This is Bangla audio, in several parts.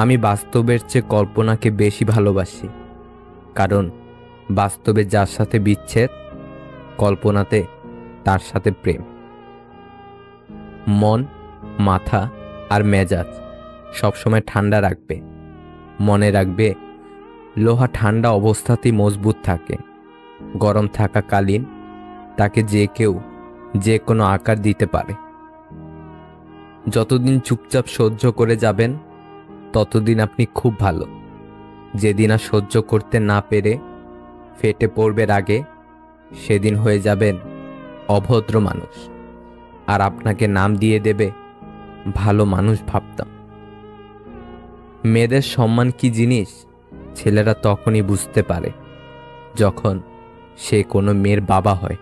আমি বাস্তবের চেয়ে কল্পনাকে বেশি ভালোবাসি, কারণ বাস্তবে যার সাথে বিচ্ছেদ, কল্পনাতে তার সাথে প্রেম। মন, মাথা আর মেজাজ সবসময় ঠান্ডা রাখবে। মনে রাখবে, লোহা ঠান্ডা অবস্থাতেই মজবুত থাকে। গরম থাকাকালীন তাকে যে কেউ যে কোনো আকার দিতে পারে। যতদিন চুপচাপ সহ্য করে যাবেন, ততদিন আপনি খুব ভালো। যেদিন আর সহ্য করতে না পেরে ফেটে পড়বার আগে, সেদিন হয়ে যাবেন অভদ্র মানুষ, আর আপনাকে নাম দিয়ে দেবে ভালো মানুষ ভাবতাম। মেয়েদের সম্মান কি জিনিস ছেলেরা তখনই বুঝতে পারে, যখন সে কোনো মেয়ের বাবা হয়।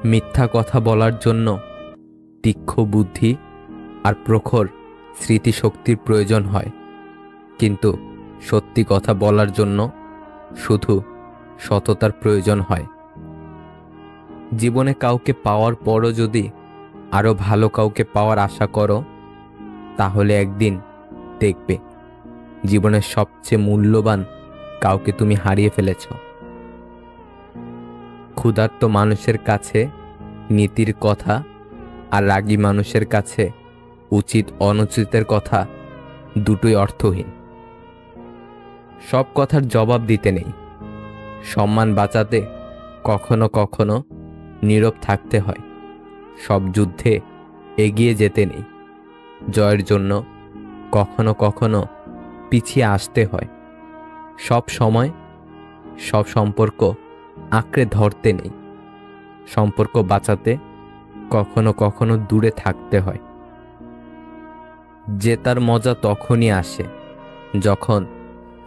মিথ্যা কথা বলার জন্য তীক্ষ্ণ বুদ্ধি আর প্রখর স্মৃতিশক্তির প্রয়োজন হয়, কিন্তু সত্যি কথা বলার জন্য শুধু সততার প্রয়োজন হয়। জীবনে কাউকে পাওয়ার পরও যদি আরো ভালো কাউকে পাওয়ার আশা করো, তাহলে একদিন দেখবে জীবনের সবচেয়ে মূল্যবান কাউকে তুমি হারিয়ে ফেলেছ। ক্ষুধার্ত মানুষের কাছে নীতির কথা আর রাগী মানুষের কাছে উচিত অনুচিতের কথা দুটোই অর্থহীন। সব কথার জবাব দিতে নেই। সম্মান বাঁচাতে কখনো কখনো নীরব থাকতে হয়। সব যুদ্ধে এগিয়ে যেতে নেই। জয়ের জন্য কখনো কখনো পিছিয়ে আসতে হয়। সব সময় সব সম্পর্ক আঁকড়ে ধরতে নেই। সম্পর্ক বাঁচাতে কখনো কখনো দূরে থাকতে হয়। জেতার মজা তখনই আসে যখন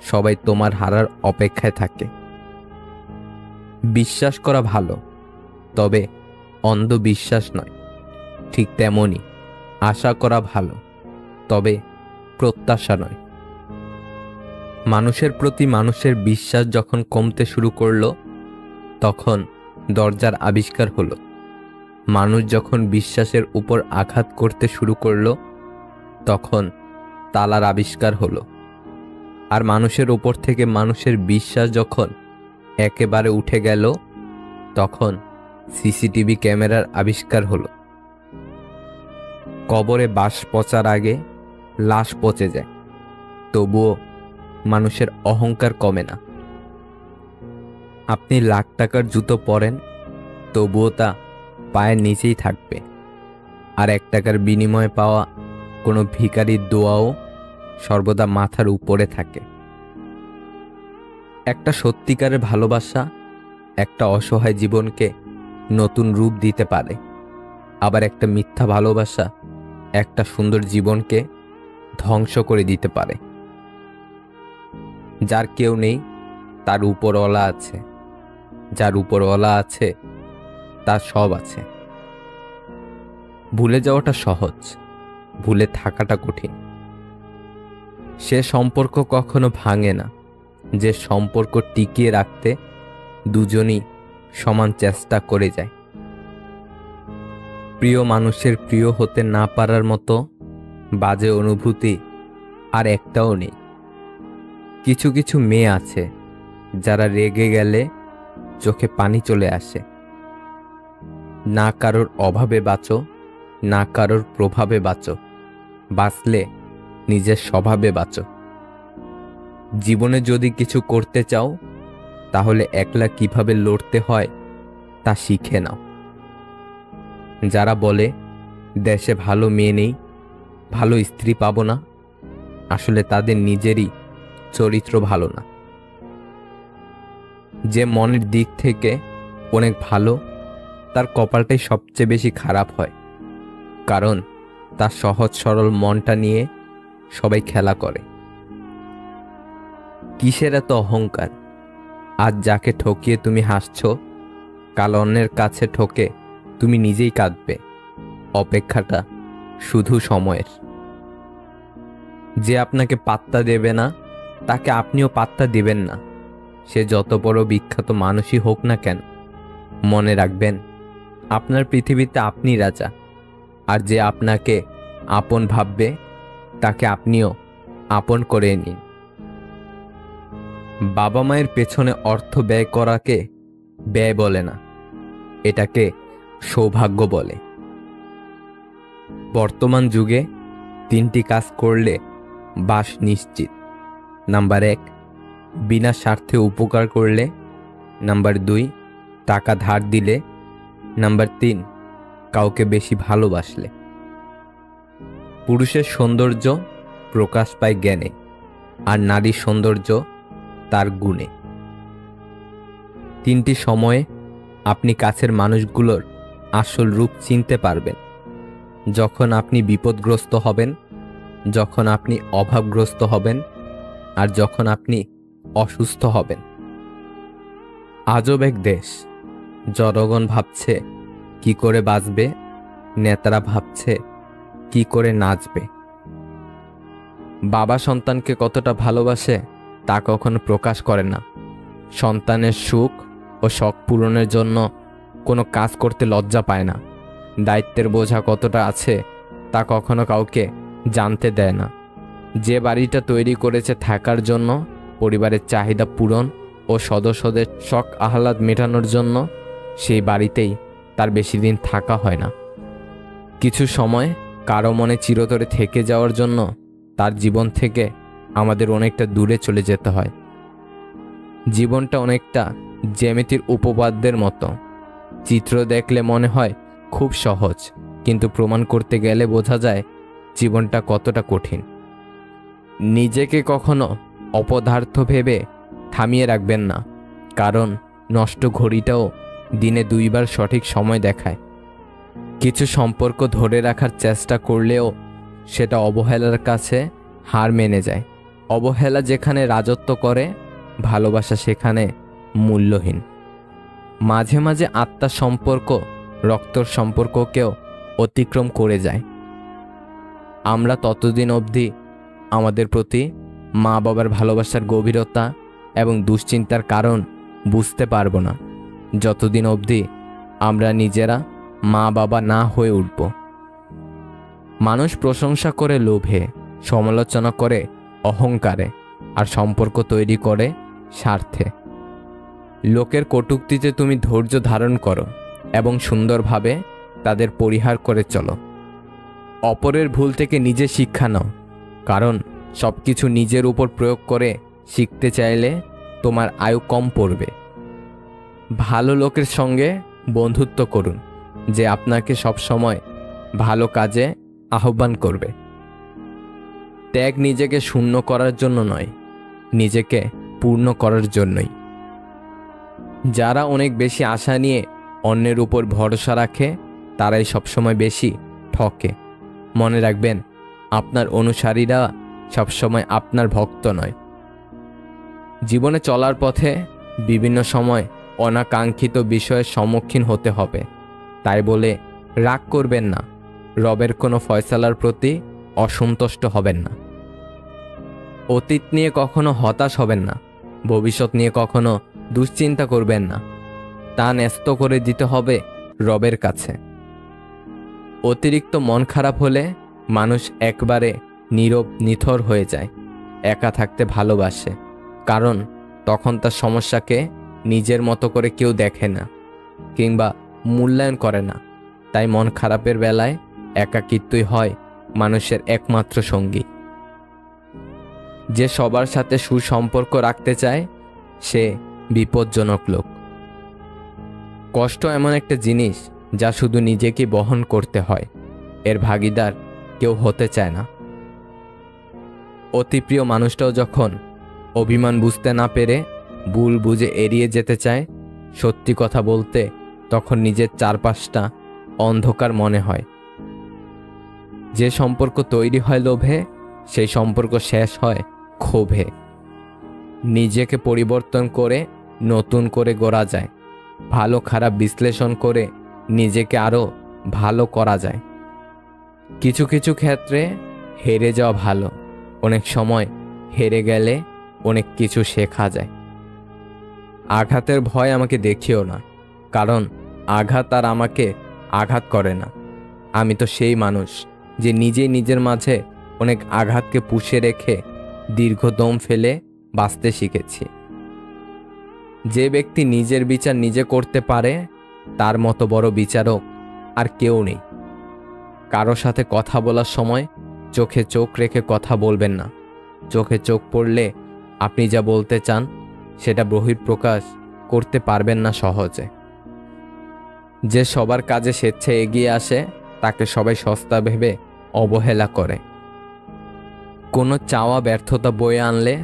সবাই তোমার হারার অপেক্ষায় থাকে। বিশ্বাস করা ভালো, তবে অন্ধবিশ্বাস নয়। ঠিক তেমনই আশা করা ভালো, তবে প্রত্যাশা নয়। মানুষের প্রতি মানুষের বিশ্বাস যখন কমতে শুরু করলো, তখন দরজার আবিষ্কার হলো। মানুষ যখন বিশ্বাসের উপর আঘাত করতে শুরু করলো, তখন তালার আবিষ্কার হলো। আর মানুষের উপর থেকে মানুষের বিশ্বাস যখন একেবারে উঠে গেল, তখন সিসিটিভি ক্যামেরার আবিষ্কার হলো। কবরে বাঁশ পচার আগে লাশ পচে যায়, তবুও মানুষের অহংকার কমে না। আপনি লাখ টাকার জুতো পরেন, তবুও তা পায়ের নিচেই থাকবে। আর 1 টাকার বিনিময়ে পাওয়া কোনো ভিখারির দোয়াও সর্বদা মাথার উপরে থাকে। একটা সত্যিকারের ভালোবাসা একটা অসহায় জীবনকে নতুন রূপ দিতে পারে। আবার একটা মিথ্যা ভালোবাসা একটা সুন্দর জীবনকে ধ্বংস করে দিতে পারে। যার কেউ নেই, তার উপরওয়ালা আছে। যার উপরওয়ালা আছে, তার সব আছে। ভুলে যাওয়াটা সহজ, ভুলে থাকাটা কঠিন। সে সম্পর্ক কখনো ভাঙে না যে সম্পর্ক টিকিয়ে রাখতে দুজনই সমান চেষ্টা করে যায়। প্রিয় মানুষের প্রিয় হতে না পারার মতো বাজে অনুভূতি আর একটাও নেই। কিছু কিছু মেয়ে আছে যারা রেগে গেলে চোখে পানি চলে আসে। না কারোর অভাবে বাঁচো, না কারোর প্রভাবে বাঁচো, বাঁচলে নিজের স্বভাবে বাঁচো। জীবনে যদি কিছু করতে চাও, তাহলে একলা কিভাবে লড়তে হয় তা শিখে নাও। যারা বলে দেশে ভালো মেয়ে নেই, ভালো স্ত্রী পাবো না, আসলে তাদের নিজেরই চরিত্র ভালো না। যে মনের দিক থেকে অনেক ভালো, তার কপালটাই সবচেয়ে বেশি খারাপ হয়, কারণ তার সহজ সরল মনটা নিয়ে সবাই খেলা করে। কিসের এত অহংকার? আজ যাকে ঠকিয়ে তুমি হাসছো, কাল অন্যের কাছে ঠকে তুমি নিজেই কাঁদবে। অপেক্ষাটা শুধু সময়ের। যে আপনাকে পাত্তা দেবে না, তাকে আপনিও পাত্তা দিবেন না। সে যত বড় বিখ্যাত মানুষই হোক না কেন, মনে রাখবেন আপনার পৃথিবীতে আপনি রাজা। আর যে আপনাকে আপন ভাববে, তাকে আপনিও আপন করে নিন। বাবা মায়ের পেছনে অর্থ ব্যয় করাকে ব্যয় বলে না, এটাকে সৌভাগ্য বলে। বর্তমান যুগে 3টি কাজ করলে বাস নিশ্চিত। নাম্বার 1, বিনা স্বার্থে উপকার করলে। নাম্বার 2, টাকা ধার দিলে। নাম্বার 3, কাউকে বেশি ভালোবাসলে। পুরুষের সৌন্দর্য প্রকাশ পায় জ্ঞানে, আর নারীর সৌন্দর্য তার গুণে। 3টি সময়ে আপনি কাছের মানুষগুলোর আসল রূপ চিনতে পারবেন: যখন আপনি বিপদগ্রস্ত হবেন, যখন আপনি অভাবগ্রস্ত হবেন, আর যখন আপনি অসুস্থ হবেন। আজব এক দেশ, জনগণ ভাবছে কি করে বাঁচবে, নেতারা ভাবছে কি করে নাচবে। বাবা সন্তানকে কতটা ভালোবাসে তা কখনো প্রকাশ করে না। সন্তানের সুখ ও শখ পূরণের জন্য কোনো কাজ করতে লজ্জা পায় না। দায়িত্বের বোঝা কতটা আছে তা কখনো কাউকে জানতে দেয় না। যে বাড়িটা তৈরি করেছে থাকার জন্য, পরিবারের চাহিদা পূরণ ও সদস্যদের শখ আহ্লাদ মেটানোর জন্য, সেই বাড়িতেই তার বেশি দিন থাকা হয় না। কিছু সময় কারো মনে চিরতরে থেকে যাওয়ার জন্য তার জীবন থেকে আমাদের অনেকটা দূরে চলে যেতে হয়। জীবনটা অনেকটা জ্যামিতির উপপাদ্যের মতো। চিত্র দেখলে মনে হয় খুব সহজ, কিন্তু প্রমাণ করতে গেলে বোঝা যায় জীবনটা কতটা কঠিন। নিজেকে কখনো অপদার্থ ভেবে থামিয়ে রাখবেন না, কারণ নষ্ট ঘড়িটাও দিনে 2 বার সঠিক সময় দেখায়। কিছু সম্পর্ক ধরে রাখার চেষ্টা করলেও সেটা অবহেলার কাছে হার মেনে যায়। অবহেলা যেখানে রাজত্ব করে, ভালোবাসা সেখানে মূল্যহীন। মাঝে মাঝে আত্মার সম্পর্ক রক্তর সম্পর্ককেও অতিক্রম করে যায়। আমরা ততদিন অবধি আমাদের প্রতি মা বাবার ভালোবাসার গভীরতা এবং দুশ্চিন্তার কারণ বুঝতে পারবো না, যতদিন অবধি আমরা নিজেরা মা বাবা না হয়ে উঠব। মানুষ প্রশংসা করে লোভে, সমালোচনা করে অহংকারে, আর সম্পর্ক তৈরি করে স্বার্থে। লোকের কটূক্তিতে তুমি ধৈর্য ধারণ করো এবং সুন্দরভাবে তাদের পরিহার করে চলো। অপরের ভুল থেকে নিজে শিক্ষা নাও, কারণ সবকিছু নিজের উপর প্রয়োগ করে শিখতে চাইলে তোমার আয়ু কম পড়বে। ভালো লোকের সঙ্গে বন্ধুত্ব করুন, যে আপনাকে সবসময় ভালো কাজে আহ্বান করবে। ত্যাগ নিজেকে শূন্য করার জন্য নয়, নিজেকে পূর্ণ করার জন্যই। যারা অনেক বেশি আশা নিয়ে অন্যের উপর ভরসা রাখে, তারাই সবসময় বেশি ঠকে। মনে রাখবেন, আপনার অনুসারীরা সবসময় আপনার ভক্ত নয়। জীবনে চলার পথে বিভিন্ন সময় অনাকাঙ্ক্ষিত বিষয়ের সম্মুখীন হতে হবে, তাই বলে রাগ করবেন না। রবের কোনো ফয়সালার প্রতি অসন্তুষ্ট হবেন না। অতীত নিয়ে কখনো হতাশ হবেন না, ভবিষ্যৎ নিয়ে কখনো দুশ্চিন্তা করবেন না। তা ন্যস্ত করে দিতে হবে রবের কাছে। অতিরিক্ত মন খারাপ হলে মানুষ একবারে নীরব নিথর হয়ে যায়। একা থাকতে ভালোবাসে, কারণ তখন তার সমস্যাকে নিজের মতো করে কেউ দেখে না কিংবা মূল্যায়ন করে না। তাই মন খারাপের বেলায় একাকিত্বই হয় মানুষের একমাত্র সঙ্গী। যে সবার সাথে সুসম্পর্ক রাখতে চায়, সে বিপজ্জনক লোক। কষ্ট এমন একটা জিনিস যা শুধু নিজেকে বহন করতে হয়, এর ভাগিদার কেউ হতে চায় না। অতি প্রিয় মানুষটাও যখন অভিমান বুঝতে না পেরে ভুল বুঝে এড়িয়ে যেতে চায় সত্যি কথা বলতে, তখন নিজের চারপাশটা অন্ধকার মনে হয়। যে সম্পর্ক তৈরি হয় লোভে, সেই সম্পর্ক শেষ হয় ক্ষোভে। নিজেকে পরিবর্তন করে নতুন করে গড়া যায়। ভালো খারাপ বিশ্লেষণ করে নিজেকে আরও ভালো করা যায়। কিছু কিছু ক্ষেত্রে হেরে যাওয়া ভালো। অনেক সময় হেরে গেলে অনেক কিছু শেখা যায়। আঘাতের ভয় আমাকে দেখিও না, কারণ আঘাত আর আমাকে আঘাত করে না। আমি তো সেই মানুষ যে নিজেই নিজের মাঝে অনেক আঘাতকে পুষে রেখে দীর্ঘ দম ফেলে বাঁচতে শিখেছি। যে ব্যক্তি নিজের বিচার নিজে করতে পারে তার মতো বড় বিচারক আর কেউ নেই। কারো সাথে কথা বলার সময় চোখে চোখ রেখে কথা বলবেন না। চোখে চোখ পড়লে আপনি যা বলতে চান সেটা বহিঃপ্রকাশ করতে পারবেন না সহজে। যে সবার কাজে স্বেচ্ছায় এগিয়ে আসে তাকে সবাই সস্তা ভেবে অবহেলা করে। কোনো চাওয়া ব্যর্থতা বয়ে আনলে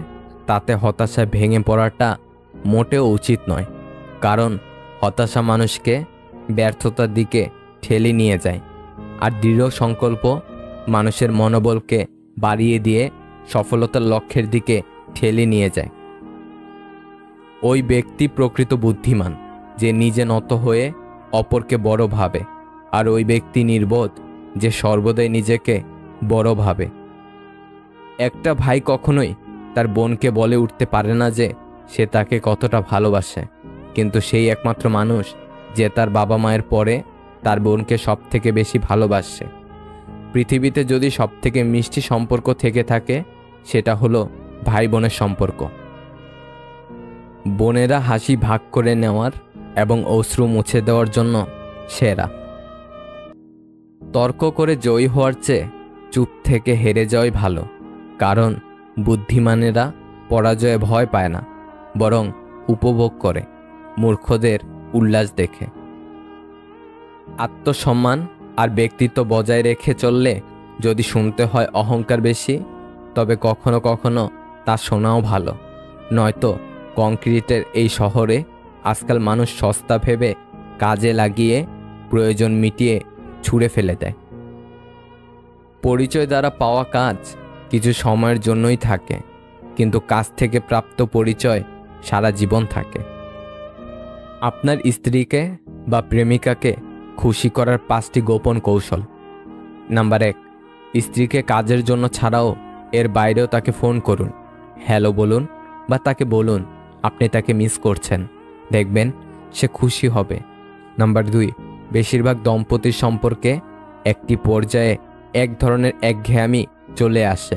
তাতে হতাশায় ভেঙে পড়াটা মোটেও উচিত নয়, কারণ হতাশা মানুষকে ব্যর্থতার দিকে ঠেলে নিয়ে যায়, আর দৃঢ় সংকল্প মানুষের মনোবলকে বাড়িয়ে দিয়ে সফলতার লক্ষ্যের দিকে ঠেলে নিয়ে যায়। ওই ব্যক্তি প্রকৃত বুদ্ধিমান যে নিজে নত হয়ে অপরকে বড় ভাবে, আর ওই ব্যক্তি নির্বোধ যে সর্বদাই নিজেকে বড় ভাবে। একটা ভাই কখনোই তার বোনকে বলে উঠতে পারে না যে সে তাকে কতটা ভালোবাসে, কিন্তু সেই একমাত্র মানুষ যে তার বাবা মায়ের পরে তার বোনকে সব থেকে বেশি ভালোবাসে। পৃথিবীতে যদি সব থেকে মিষ্টি সম্পর্ক থেকে থাকে সেটা হলো ভাই বোনের সম্পর্ক। বোনেরা হাসি ভাগ করে নেওয়ার এবং অশ্রু মুছে দেওয়ার জন্য সেরা। তর্ক করে জয়ী হওয়ার চেয়ে চুপ থেকে হেরে যাওয়াই ভালো, কারণ বুদ্ধিমানেরা পরাজয়ে ভয় পায় না, বরং উপভোগ করে মূর্খদের উল্লাস দেখে। আত্মসম্মান আর ব্যক্তিত্ব বজায় রেখে চললে যদি শুনতে হয় অহংকার বেশি, তবে কখনো কখনো তা শোনাও ভালো। নয়তো কংক্রিটের এই শহরে আজকাল মানুষ সস্তা ভেবে কাজে লাগিয়ে প্রয়োজন মিটিয়ে ছুঁড়ে ফেলে দেয়। পরিচয় দ্বারা পাওয়া কাজ কিছু সময়ের জন্যই থাকে, কিন্তু কাজ থেকে প্রাপ্ত পরিচয় সারা জীবন থাকে। আপনার স্ত্রীকে বা প্রেমিকাকে খুশি করার 5টি গোপন কৌশল। নাম্বার 1, স্ত্রীকে কাজের জন্য ছাড়াও এর বাইরেও তাকে ফোন করুন, হ্যালো বলুন বা তাকে বলুন আপনি তাকে মিস করছেন, দেখবেন সে খুশি হবে। নাম্বার 2, বেশিরভাগ দম্পতির সম্পর্কে একটি পর্যায়ে এক ধরনের একঘেয়ামি চলে আসে।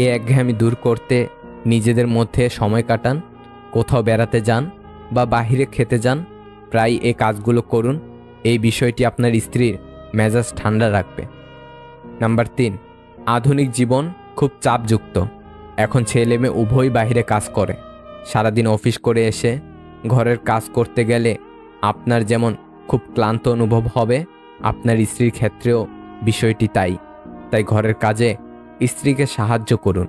এই একঘেয়ামি দূর করতে নিজেদের মধ্যে সময় কাটান, কোথাও বেড়াতে যান বা বাহিরে খেতে যান। প্রায় এই কাজগুলো করুন, এই বিষয়টি আপনার স্ত্রীর মেজাজ ঠান্ডা রাখবে। নাম্বার 3, আধুনিক জীবন খুব চাপযুক্ত। এখন ছেলে মেয়ে উভয়ই বাহিরে কাজ করে। সারাদিন অফিস করে এসে ঘরের কাজ করতে গেলে আপনার যেমন খুব ক্লান্ত অনুভব হবে, আপনার স্ত্রীর ক্ষেত্রেও বিষয়টি তাই ঘরের কাজে স্ত্রীকে সাহায্য করুন।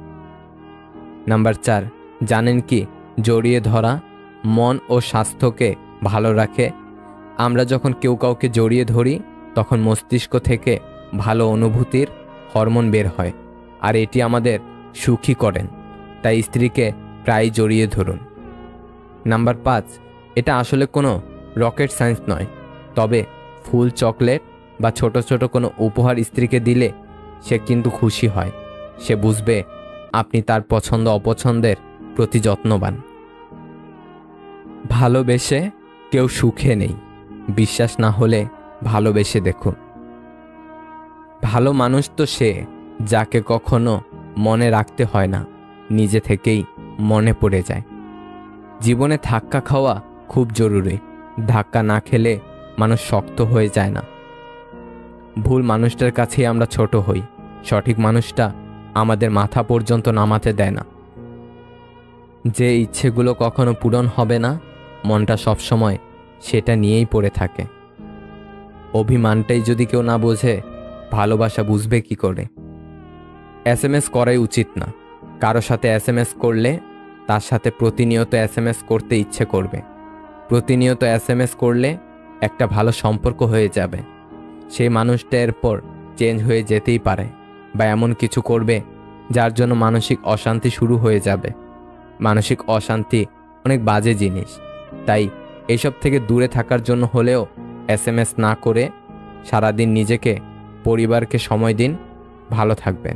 নাম্বার 4, জানেন কি জড়িয়ে ধরা মন ও স্বাস্থ্যকে ভালো রাখে। আমরা যখন কেউ কাউকে জড়িয়ে ধরি তখন মস্তিষ্ক থেকে ভালো অনুভূতির হরমোন বের হয়, আর এটি আমাদের সুখী করেন। তাই স্ত্রীকে প্রায় জড়িয়ে ধরুন। নাম্বার 5, এটা আসলে কোনো রকেট সায়েন্স নয়, তবে ফুল, চকলেট বা ছোট ছোট কোনো উপহার স্ত্রীকে দিলে সে কিন্তু খুশি হয়। সে বুঝবে আপনি তার পছন্দ অপছন্দের প্রতি যত্নবান। ভালোবেসে কেউ সুখে নেই, বিশ্বাস না হলে ভালোবেসে দেখুন। ভালো মানুষ তো সে যাকে কখনো মনে রাখতে হয় না, নিজে থেকেই মনে পড়ে যায়। জীবনে ধাক্কা খাওয়া খুব জরুরি। ধাক্কা না খেলে মানুষ শক্ত হয়ে যায় না। ভুল মানুষটার কাছেই আমরা ছোট হই, সঠিক মানুষটা আমাদের মাথা পর্যন্ত নামাতে দেয় না। যে ইচ্ছেগুলো কখনো পূরণ হবে না, মনটা সবসময় সেটা নিয়েই পড়ে থাকে। অভিমানটাই যদি কেউ না বোঝে, ভালোবাসা বুঝবে কি করে? SMS করাই উচিত না। কারো সাথে SMS করলে তার সাথে প্রতিনিয়ত SMS করতে ইচ্ছে করবে। প্রতিনিয়ত SMS করলে একটা ভালো সম্পর্ক হয়ে যাবে। সেই মানুষটা এরপর চেঞ্জ হয়ে যেতেই পারে, বা এমন কিছু করবে যার জন্য মানসিক অশান্তি শুরু হয়ে যাবে। মানসিক অশান্তি অনেক বাজে জিনিস, তাই এইসব থেকে দূরে থাকার জন্য হলেও SMS না করে সারাদিন নিজেকে, পরিবারকে সময় দিন। ভালো থাকবেন।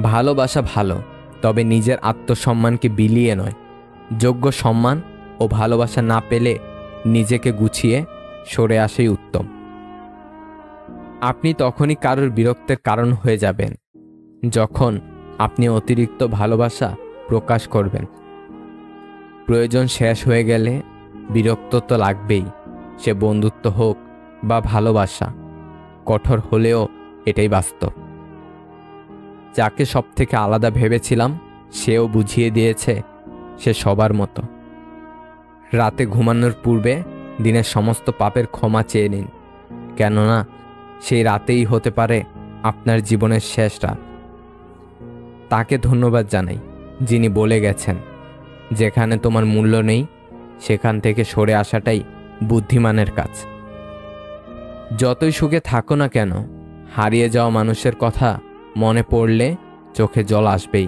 ভালোবাসা ভালো, তবে নিজের আত্মসম্মানকে বিলিয়ে নয়। যোগ্য সম্মান ও ভালোবাসা না পেলে নিজেকে গুছিয়ে সরে আসাই উত্তম। আপনি তখনই কারোর বিরক্তের কারণ হয়ে যাবেন যখন আপনি অতিরিক্ত ভালোবাসা প্রকাশ করবেন। প্রয়োজন শেষ হয়ে গেলে বিরক্ত তো লাগবেই, সে বন্ধুত্ব হোক বা ভালোবাসা। কঠোর হলেও এটাই বাস্তব। যাকে সব থেকে আলাদা ভেবেছিলাম সেও বুঝিয়ে দিয়েছে সে সবার মতো। রাতে ঘুমানোর পূর্বে দিনের সমস্ত পাপের ক্ষমা চেয়ে নিন, কেননা সেই রাতেই হতে পারে আপনার জীবনের শেষ রাত। তাকে ধন্যবাদ জানাই যিনি বলে গেছেন, যেখানে তোমার মূল্য নেই সেখান থেকে সরে আসাটাই বুদ্ধিমানের কাজ। যতই সুখে থাকো না কেন, হারিয়ে যাওয়া মানুষের কথা মনে পড়লে চোখে জল আসবেই।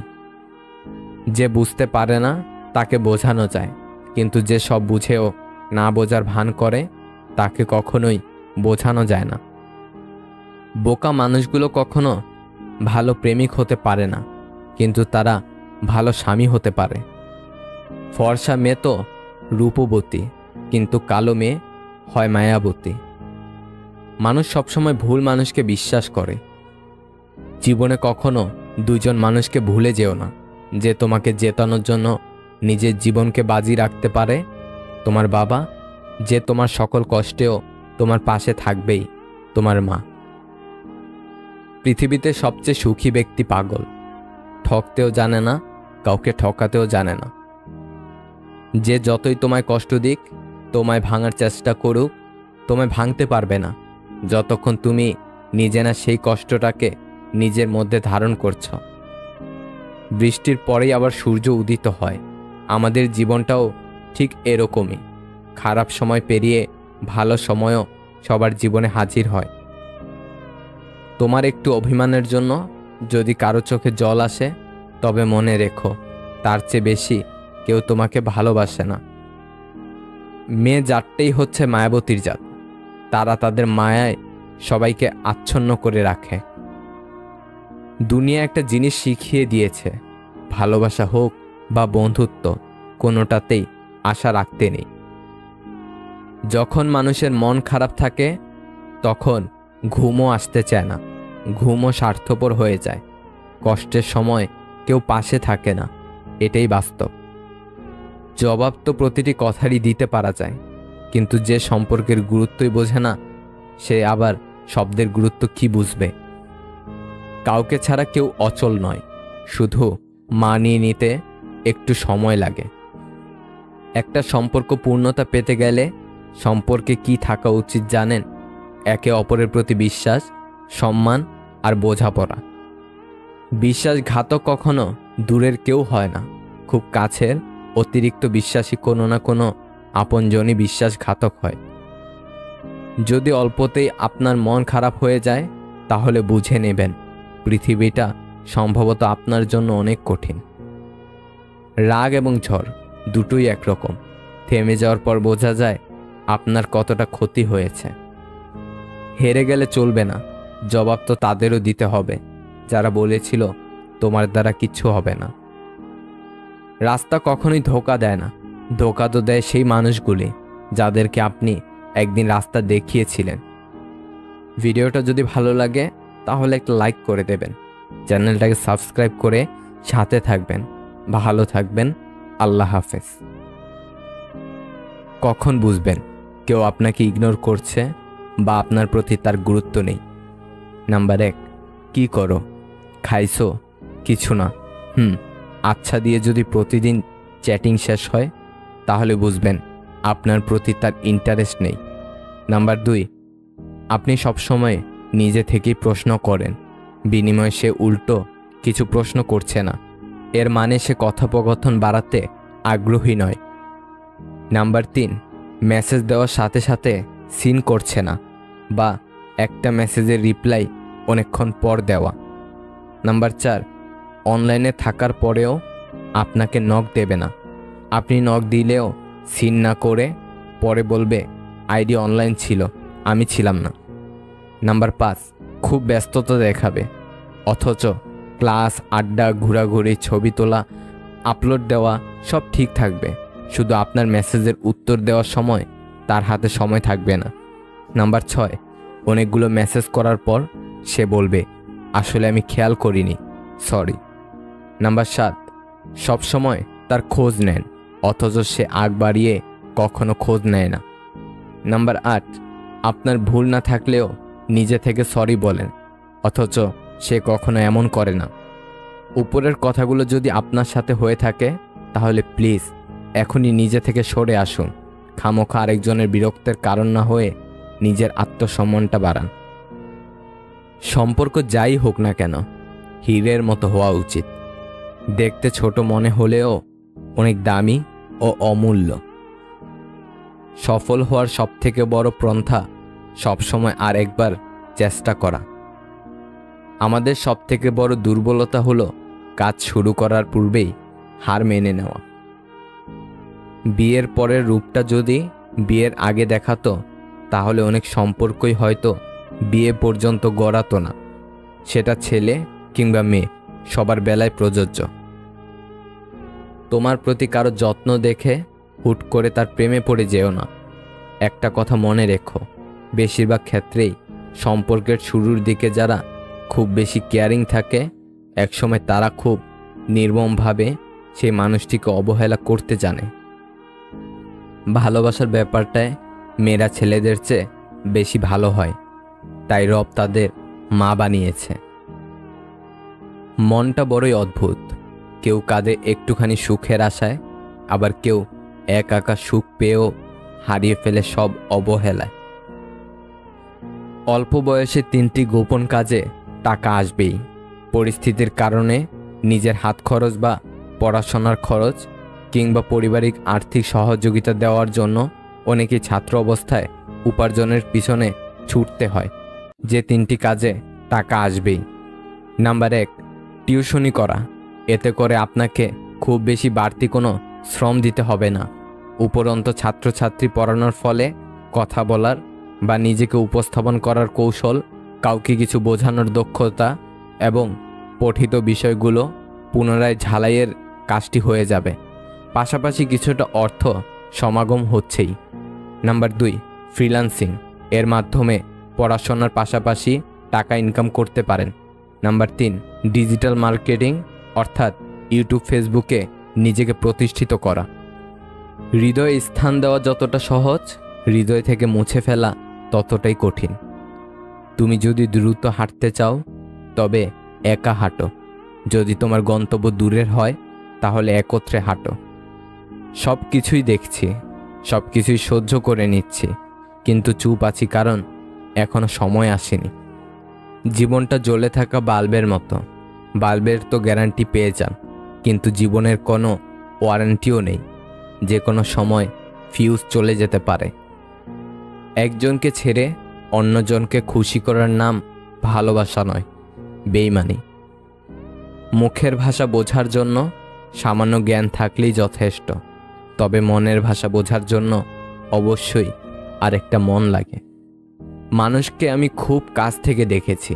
যে বুঝতে পারে না তাকে বোঝানো যায়, কিন্তু যে সব বুঝেও না বোঝার ভান করে তাকে কখনোই বোঝানো যায় না। বোকা মানুষগুলো কখনো ভালো প্রেমিক হতে পারে না, কিন্তু তারা ভালো স্বামী হতে পারে। ফর্সা মেয়ে তো রূপবতী, কিন্তু কালো মেয়ে হয় মায়াবতী। মানুষ সবসময় ভুল মানুষকে বিশ্বাস করে। জীবনে কখনো দুজন মানুষকে ভুলে যেও না, যে তোমাকে জেতানোর জন্য নিজের জীবনকে বাজি রাখতে পারে। তোমার বাবা, যে তোমার সকল কষ্টেও তোমার পাশে থাকবেই, তোমার মা। পৃথিবীতে সবচেয়ে সুখী ব্যক্তি পাগল, ঠকতেও জানে না, কাউকে ঠকাতেও জানে না। যে যতই তোমায় কষ্ট দিক, তোমায় ভাঙার চেষ্টা করুক, তোমায় ভাঙতে পারবে না যতক্ষণ তুমি নিজে না সেই কষ্টটাকে নিজের মধ্যে ধারণ করছ। বৃষ্টির পরেই আবার সূর্য উদিত হয়। আমাদের জীবনটাও ঠিক এরকমই। খারাপ সময় পেরিয়ে ভালো সময়ও সবার জীবনে হাজির হয়। তোমার একটু অভিমানের জন্য যদি কারো চোখে জল আসে, তবে মনে রেখো তার চেয়ে বেশি কেউ তোমাকে ভালোবাসে না। মেয়ে জাতটাই হচ্ছে মায়াবতীর জাত। তারা তাদের মায়ায় সবাইকে আচ্ছন্ন করে রাখে। দুনিয়া একটা জিনিস শিখিয়ে দিয়েছে, ভালোবাসা হোক বা বন্ধুত্ব, কোনোটাতেই আশা রাখতে নেই। যখন মানুষের মন খারাপ থাকে তখন ঘুমও আসতে চায় না, ঘুমও স্বার্থপর হয়ে যায়। কষ্টের সময় কেউ পাশে থাকে না, এটাই বাস্তব। জবাব তো প্রতিটি কথারই দিতে পারা যায়, কিন্তু যে সম্পর্কের গুরুত্বই বোঝে না, সে আবার শব্দের গুরুত্ব কি বুঝবে? কাউকে ছাড়া কেউ অচল নয়, শুধু মানিয়ে নিতে একটু সময় লাগে। একটা সম্পর্ক পূর্ণতা পেতে গেলে সম্পর্কে কি থাকা উচিত জানেন? একে অপরের প্রতি বিশ্বাস, সম্মান আর বোঝাপড়া। বিশ্বাসঘাতক কখনো দূরের কেউ হয় না, খুব কাছের অতিরিক্ত বিশ্বাসী কোনো না কোনো আপনজনই বিশ্বাসঘাতক হয়। যদি অল্পতেই আপনার মন খারাপ হয়ে যায়, তাহলে বুঝে নেবেন পৃথিবীটা সম্ভবত আপনার জন্য অনেক কঠিন। রাগ এবং ঝড় দুটোই একরকম। থেমে যাওয়ার পর বোঝা যায় আপনার কতটা ক্ষতি হয়েছে। হেরে গেলে চলবে না, জবাব তো তাদেরও দিতে হবে যারা বলেছিল তোমার দ্বারা কিচ্ছু হবে না। রাস্তা কখনোই ধোঁকা দেয় না, ধোঁকা তো দেয় সেই মানুষগুলি যাদেরকে আপনি একদিন রাস্তা দেখিয়েছিলেন। ভিডিওটা যদি ভালো লাগে তাহলে একটা লাইক করে দেবেন, চ্যানেলটাকে সাবস্ক্রাইব করে সাথে থাকবেন। ভালো থাকবেন। আল্লাহ হাফেজ। কখন বুঝবেন কেউ আপনাকে ইগনোর করছে বা আপনার প্রতি তার গুরুত্ব নেই? নাম্বার 1, কি করো? খাইছো? কিছু না। আচ্ছা দিয়ে যদি প্রতিদিন চ্যাটিং শেষ হয়, তাহলে বুঝবেন আপনার প্রতি তার ইন্টারেস্ট নেই। নাম্বার 2, আপনি সবসময় নিজে থেকেই প্রশ্ন করেন, বিনিময়ে সে উল্টো কিছু প্রশ্ন করছে না, এর মানে সে কথোপকথন বাড়াতে আগ্রহী নয়। নাম্বার 3, মেসেজ দেওয়ার সাথে সাথে সিন করছে না, বা একটা মেসেজের রিপ্লাই অনেকক্ষণ পর দেওয়া। নাম্বার 4, অনলাইনে থাকার পরেও আপনাকে নক দেবে না, আপনি নক দিলেও সিন না করে পরে বলবে আইডি অনলাইন ছিল, আমি ছিলাম না। নাম্বার 5, খুব ব্যস্ততা দেখাবে, অথচ ক্লাস, আড্ডা, ঘোরাঘুরি, ছবি তোলা, আপলোড দেওয়া সব ঠিক থাকবে, শুধু আপনার মেসেজের উত্তর দেওয়ার সময় তার হাতে সময় থাকবে না। নাম্বার 6, অনেকগুলো মেসেজ করার পর সে বলবে আসলে আমি খেয়াল করিনি, সরি। নাম্বার 7, সবসময় তার খোঁজ নেন অথচ সে আগ বাড়িয়ে কখনো খোঁজ নেয় না। নাম্বার 8, আপনার ভুল না থাকলেও নিজে থেকে সরি বলেন অথচ সে কখনো এমন করে না। উপরের কথাগুলো যদি আপনার সাথে হয়ে থাকে তাহলে প্লিজ এখনই নিজে থেকে সরে আসুন। খামোখা আরেকজনের বিরক্তের কারণ না হয়ে নিজের আত্মসম্মানটা বাড়ান। সম্পর্ক যাই হোক না কেন হীরের মতো হওয়া উচিত। দেখতে ছোট মনে হলেও অনেক দামি ও অমূল্য। সফল হওয়ার সবথেকে বড় পন্থা সবসময় আর একবার চেষ্টা করা। আমাদের সবথেকে বড় দুর্বলতা হলো কাজ শুরু করার পূর্বেই হার মেনে নেওয়া। বিয়ের পরের রূপটা যদি বিয়ের আগে দেখাতো তাহলে অনেক সম্পর্কই হয়তো বিয়ে পর্যন্ত গড়াতো না। সেটা ছেলে কিংবা মেয়ে সবার বেলায় প্রযোজ্য। তোমার প্রতি কারো যত্ন দেখে হুট করে তার প্রেমে পড়ে যেও না। একটা কথা মনে রেখো, বেশিরভাগ ক্ষেত্রেই সম্পর্কের শুরুর দিকে যারা খুব বেশি কেয়ারিং থাকে একসময় তারা খুব নির্মমভাবে সেই মানুষটিকে অবহেলা করতে জানে। ভালোবাসার ব্যাপারটায় মেয়েরা ছেলেদের চেয়ে বেশি ভালো হয়, তাই রব তাদের মা বানিয়েছে। মনটা বড়ই অদ্ভুত। কেউ কাঁদে একটুখানি সুখের আশায়, আবার কেউ একা সুখ পেয়েও হারিয়ে ফেলে সব অবহেলায়। অল্প বয়সে 3টি গোপন কাজে টাকা আসবেই। পরিস্থিতির কারণে নিজের হাত খরচ বা পড়াশোনার খরচ কিংবা পারিবারিক আর্থিক সহযোগিতা দেওয়ার জন্য অনেকেই ছাত্র অবস্থায় উপার্জনের পিছনে ছুটতে হয়। যে 3টি কাজে টাকা আসবেই। নাম্বার 1, টিউশনি করা। এতে করে আপনাকে খুব বেশি বাড়তি কোনো শ্রম দিতে হবে না। উপরন্তু ছাত্রছাত্রী পড়ানোর ফলে কথা বলার বা নিজেকে উপস্থাপন করার কৌশল, কাউকে কিছু বোঝানোর দক্ষতা এবং পঠিত বিষয়গুলো পুনরায় ঝালাইয়ের কাজটি হয়ে যাবে। পাশাপাশি কিছুটা অর্থ সমাগম হচ্ছেই। Number 2, freelancing. এর মাধ্যমে পড়াশোনার পাশাপাশি টাকা ইনকাম করতে পারেন। নাম্বার 3, ডিজিটাল মার্কেটিং, অর্থাৎ ইউটিউব ফেসবুকে নিজেকে প্রতিষ্ঠিত করা। হৃদয়ে স্থান দেওয়া যতটা সহজ, হৃদয় থেকে মুছে ফেলা ততটাই কঠিন। তুমি যদি দ্রুত হাঁটতে চাও তবে একা হাঁটো। যদি তোমার গন্তব্য দূরের হয় তাহলে একত্রে হাঁটো। সব কিছুই দেখছি, সব কিছুই সহ্য করে নিচ্ছি, কিন্তু চুপ আছি কারণ এখনো সময় আসেনি। জীবনটা জ্বলে থাকা বাল্বের মতো। বাল্বের তো গ্যারান্টি পেয়ে যান, কিন্তু জীবনের কোনো ওয়ারেন্টিও নেই। যে কোনো সময় ফিউজ চলে যেতে পারে। একজনকে ছেড়ে অন্যজনকে খুশি করার নাম ভালোবাসা নয়, বেইমানি। মুখের ভাষা বোঝার জন্য সামান্য জ্ঞান থাকলেই যথেষ্ট, তবে মনের ভাষা বোঝার জন্য অবশ্যই আরেকটা মন লাগে। মানুষকে আমি খুব কাছ থেকে দেখেছি।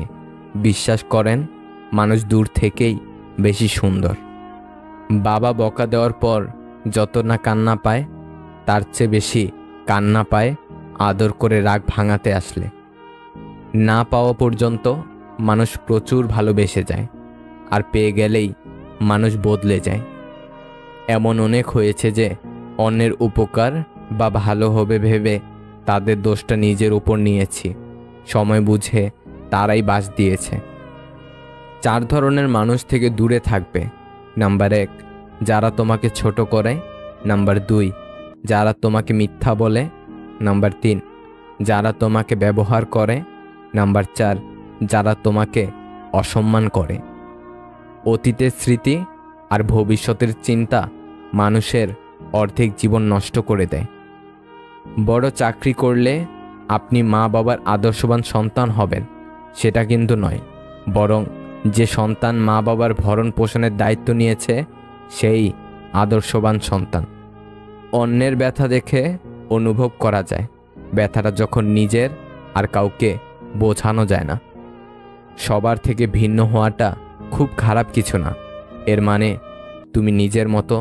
বিশ্বাস করেন, মানুষ দূর থেকেই বেশি সুন্দর। বাবা বকা দেওয়ার পর যত না কান্না পায়, তার চেয়ে বেশি কান্না পায় আদর করে রাগ ভাঙাতে আসলে। না পাওয়া পর্যন্ত মানুষ প্রচুর ভালোবেসে যায়, আর পেয়ে গেলেই মানুষ বদলে যায়। এমন অনেক হয়েছে যে অন্যের উপকার বা ভালো হবে ভেবে তাদের দোষটা নিজের উপর নিয়েছি। সময় বুঝে তারাই বাস দিয়েছে। 4 ধরনের মানুষ থেকে দূরে থাকবে। নাম্বার 1, যারা তোমাকে ছোট করে। নাম্বার 2, যারা তোমাকে মিথ্যা বলে। নাম্বার 3, যারা তোমাকে ব্যবহার করে। নাম্বার 4, যারা তোমাকে অসম্মান করে। অতীতের স্মৃতি আর ভবিষ্যতের চিন্তা মানুষের অর্ধেক জীবন নষ্ট করে দেয়। বড় চাকরি করলে আপনি মা বাবার আদর্শবান সন্তান হবেন, সেটা কিন্তু নয়। বরং যে সন্তান মা বাবার ভরণ পোষণের দায়িত্ব নিয়েছে সেই আদর্শবান সন্তান। অন্যের ব্যথা দেখে অনুভব করা যায়, ব্যথাটা যখন নিজের আর কাউকে বোঝানো যায় না। সবার থেকে ভিন্ন হওয়াটা খুব খারাপ কিছু না। এর মানে তুমি নিজের মতো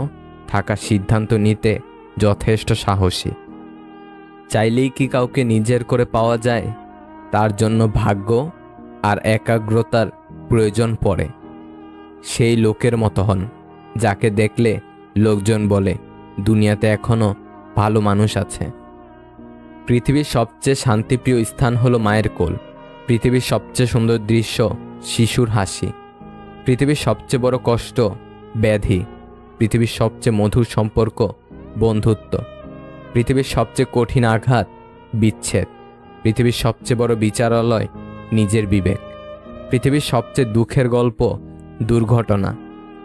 থাকার সিদ্ধান্ত নিতে যথেষ্ট সাহসী। চাইলেই কি কাউকে নিজের করে পাওয়া যায়? তার জন্য ভাগ্য আর একাগ্রতার প্রয়োজন পড়ে। সেই লোকের মতো হন যাকে দেখলে লোকজন বলে দুনিয়াতে এখনো ভালো মানুষ আছে। পৃথিবীর সবচেয়ে শান্তিপ্রিয় স্থান হলো মায়ের কোল। পৃথিবীর সবচেয়ে সুন্দর দৃশ্য শিশুর হাসি। পৃথিবীর সবচেয়ে বড় কষ্ট ব্যাধি। পৃথিবীর সবচেয়ে মধুর সম্পর্ক বন্ধুত্ব। পৃথিবীর সবচেয়ে কঠিন আঘাত বিচ্ছেদ। পৃথিবীর সবচেয়ে বড় বিচারালয় নিজের বিবেক। পৃথিবীর সবচেয়ে দুঃখের গল্প দুর্ঘটনা।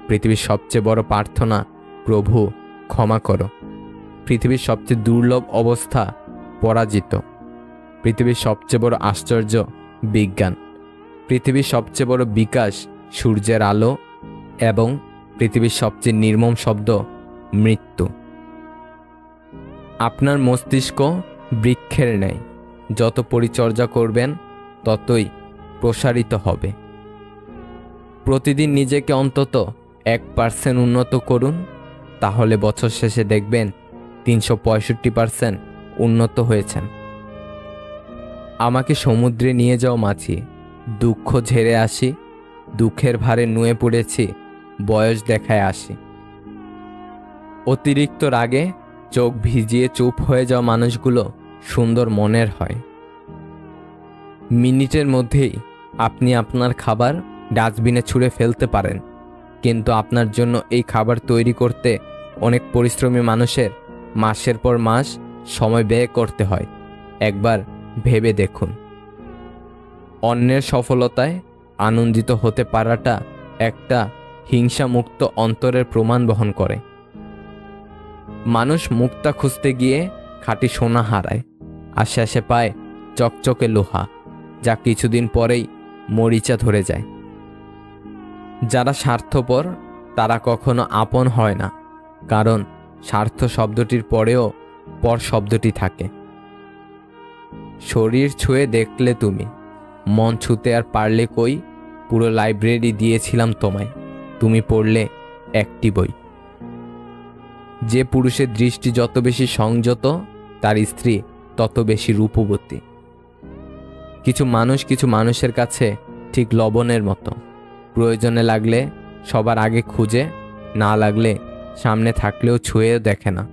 পৃথিবীর সবচেয়ে বড় প্রার্থনা প্রভু ক্ষমা করো। পৃথিবীর সবচেয়ে দুর্লভ অবস্থা পরাজিত। পৃথিবীর সবচেয়ে বড় আশ্চর্য বিজ্ঞান। পৃথিবীর সবচেয়ে বড় বিকাশ সূর্যের আলো এবং পৃথিবীর সবচেয়ে নির্মম শব্দ মৃত্যু। আপনার মস্তিষ্ক বৃক্ষের ন্যায়, যত পরিচর্যা করবেন ততই প্রসারিত হবে। প্রতিদিন নিজেকে অন্তত 1% উন্নত করুন, তাহলে বছর শেষে দেখবেন 365% উন্নত হয়েছেন। আমাকে সমুদ্রে নিয়ে যাও মাছি, দুঃখ ঝেড়ে আসি, দুঃখের ভারে নুয়ে পড়েছি, বয়স দেখায় আসি। অতিরিক্ত রাগে চোখ ভিজিয়ে চুপ হয়ে যাওয়া মানুষগুলো সুন্দর মনের হয়। মিনিটের মধ্যেই আপনি আপনার খাবার ডাস্টবিনে ছুঁড়ে ফেলতে পারেন, কিন্তু আপনার জন্য এই খাবার তৈরি করতে অনেক পরিশ্রমী মানুষের মাসের পর মাস সময় ব্যয় করতে হয়। একবার ভেবে দেখুন। অন্যের সফলতায় আনন্দিত হতে পারাটা একটা হিংসামুক্ত অন্তরের প্রমাণ বহন করে। মানুষ মুক্তা খুঁজতে গিয়ে খাঁটি সোনা হারায় আর শেষে পায় চকচকে লোহা, যা কিছুদিন পরেই মরিচা ধরে যায়। যারা স্বার্থপর তারা কখনো আপন হয় না, কারণ স্বার্থ শব্দটির পরেও পর শব্দটি থাকে। শরীর ছুঁয়ে দেখলে তুমি, মন ছুঁতে আর পারলে কই, পুরো লাইব্রেরি দিয়েছিলাম তোমায়, তুমি পড়লে একটি বই। যে পুরুষের দৃষ্টি যত বেশি সংযত তার স্ত্রী তত বেশি রূপবতী। কিছু মানুষের কাছে ঠিক লবণের মতো, প্রয়োজনে লাগলে সবার আগে খুঁজে, না লাগলে সামনে থাকলেও ছুঁয়েও দেখে না।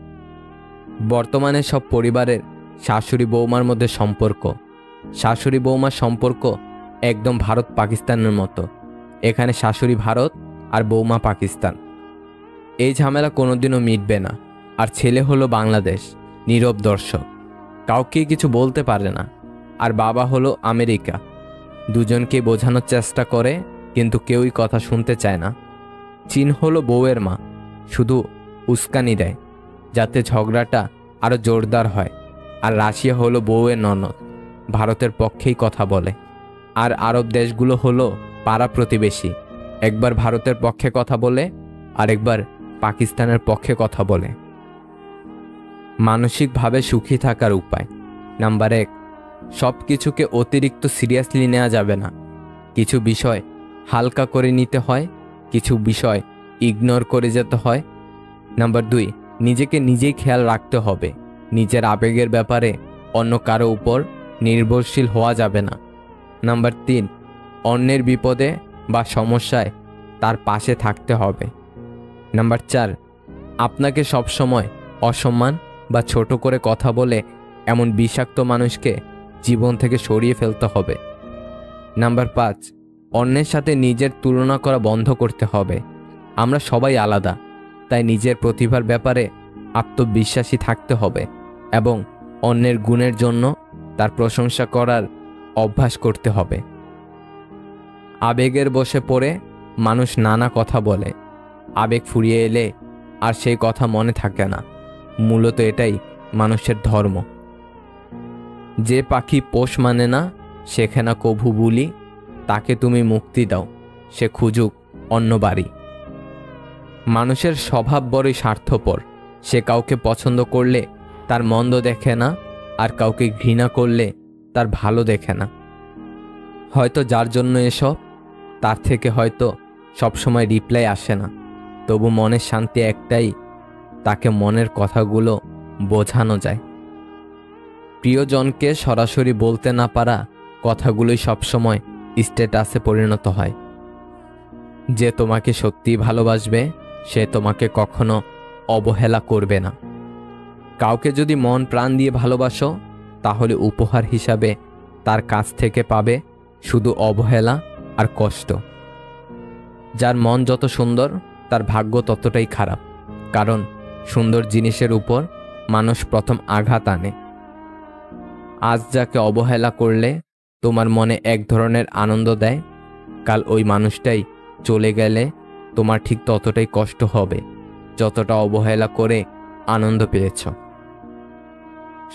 বর্তমানে সব পরিবারের শাশুড়ি বৌমার মধ্যে সম্পর্ক, শাশুড়ি বৌমার সম্পর্ক একদম ভারত পাকিস্তানের মতো। এখানে শাশুড়ি ভারত আর বৌমা পাকিস্তান। এই ঝামেলা কোনোদিনও মিটবে না। আর ছেলে হলো বাংলাদেশ, নীরব দর্শক, কাউকে কিছু বলতে পারে না। আর বাবা হলো আমেরিকা, দুজনকে বোঝানোর চেষ্টা করে কিন্তু কেউই কথা শুনতে চায় না। চীন হলো বউয়ের মা, শুধু উস্কানি দেয় যাতে ঝগড়াটা আরও জোরদার হয়। আর রাশিয়া হলো বউয়ের ননদ, ভারতের পক্ষেই কথা বলে। আর আরব দেশগুলো হলো পাড়া প্রতিবেশী, একবার ভারতের পক্ষে কথা বলে আর একবার পাকিস্তানের পক্ষে কথা বলে। মানসিকভাবে সুখী থাকার উপায় নাম্বার 1, সব কিছুকে অতিরিক্ত সিরিয়াসলি নেওয়া যাবে না। কিছু বিষয় হালকা করে নিতে হয়, কিছু বিষয় ইগনোর করে যেতে হয়। নাম্বার 2, নিজেকে নিজেই খেয়াল রাখতে হবে। নিজের আবেগের ব্যাপারে অন্য কারো উপর নির্ভরশীল হওয়া যাবে না। নাম্বার 3, অন্যের বিপদে বা সমস্যায় তার পাশে থাকতে হবে। নাম্বার 4, আপনাকে সবসময় অসম্মান বা ছোট করে কথা বলে এমন বিষাক্ত মানুষকে জীবন থেকে সরিয়ে ফেলতে হবে। নাম্বার 5, অন্যের সাথে নিজের তুলনা করা বন্ধ করতে হবে। আমরা সবাই আলাদা, তাই নিজের প্রতিভার ব্যাপারে আত্মবিশ্বাসী থাকতে হবে এবং অন্যের গুণের জন্য তার প্রশংসা করার অভ্যাস করতে হবে। আবেগের বশে পড়ে মানুষ নানা কথা বলে, আবেগ ফুরিয়ে এলে আর সেই কথা মনে থাকে না। মূলত এটাই মানুষের ধর্ম। যে পাখি পোষ মানে না শেখে না কভু বুলি, তাকে তুমি মুক্তি দাও, সে খুঁজুক অন্য বাড়ি। মানুষের স্বভাব বড়ই স্বার্থপর। সে কাউকে পছন্দ করলে তার মন্দ দেখে না, আর কাউকে ঘৃণা করলে তার ভালো দেখে না। হয়তো যার জন্য এসব, তার থেকে হয়তো সবসময় রিপ্লাই আসে না, তবু মনের শান্তি একটাই, তাকে মনের কথাগুলো বোঝানো যায়। প্রিয়জনকে সরাসরি বলতে না পারা কথাগুলোই সবসময় স্ট্যাটাসে পরিণত হয়। যে তোমাকে সত্যিই ভালোবাসবে সে তোমাকে কখনো অবহেলা করবে না। কাউকে যদি মন প্রাণ দিয়ে ভালোবাসো তাহলে উপহার হিসাবে তার কাছ থেকে পাবে শুধু অবহেলা আর কষ্ট। যার মন যত সুন্দর তার ভাগ্য ততটাই খারাপ, কারণ সুন্দর জিনিসের উপর মানুষ প্রথম আঘাত আনে। আজ যাকে অবহেলা করলে তোমার মনে এক ধরনের আনন্দ দেয়, কাল ওই মানুষটাই চলে গেলে তোমার ঠিক ততটাই কষ্ট হবে যতটা অবহেলা করে আনন্দ পেয়েছ।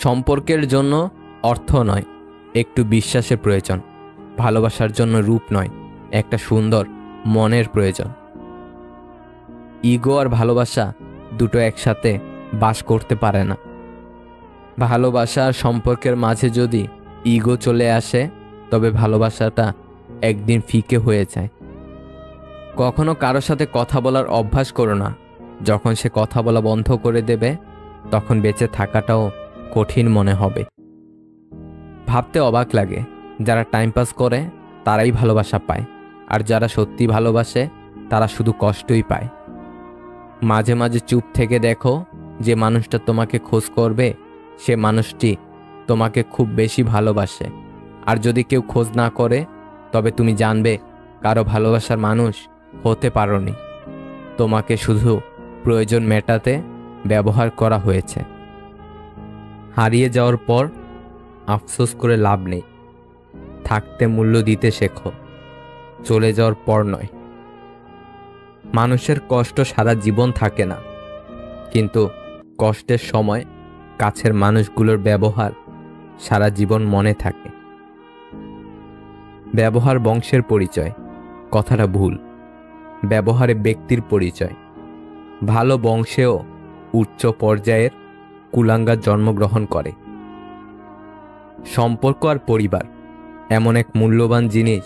সম্পর্কের জন্য অর্থ নয়, একটু বিশ্বাসের প্রয়োজন। ভালোবাসার জন্য রূপ নয়, একটা সুন্দর মনের প্রয়োজন। ইগো আর ভালোবাসা দুটো একসাথে বাস করতে পারে না। ভালোবাসা আর সম্পর্কের মাঝে যদি ইগো চলে আসে তবে ভালোবাসাটা একদিন ফিকে হয়ে যায়। কখনো কারোর সাথে কথা বলার অভ্যাস করো না, যখন সে কথা বলা বন্ধ করে দেবে তখন বেঁচে থাকাটাও কঠিন মনে হবে। ভাবতে অবাক লাগে, যারা টাইম পাস করে তারাই ভালোবাসা পায়, আর যারা সত্যি ভালোবাসে তারা শুধু কষ্টই পায়। মাঝে মাঝে চুপ থেকে দেখো, যে মানুষটা তোমাকে খোঁজ করবে সে মানুষটি তোমাকে খুব বেশি ভালোবাসে। আর যদি কেউ খোঁজ না করে তবে তুমি জানবে কারো ভালোবাসার মানুষ হতে পারোনি, তোমাকে শুধু প্রয়োজন মেটাতে ব্যবহার করা হয়েছে। হারিয়ে যাওয়ার পর আফসোস করে লাভ নেই, থাকতে মূল্য দিতে শেখো, চলে যাওয়ার পর নয়। মানুষের কষ্ট সারা জীবন থাকে না, কিন্তু কষ্টের সময় কাছের মানুষগুলোর ব্যবহার সারা জীবন মনে থাকে। ব্যবহার বংশের পরিচয়, কথাটা ভুল। ব্যবহারে ব্যক্তির পরিচয়। ভালো বংশেও উচ্চ পর্যায়ের কুলাঙ্গার জন্মগ্রহণ করে। সম্পর্ক আর পরিবার এমন এক মূল্যবান জিনিস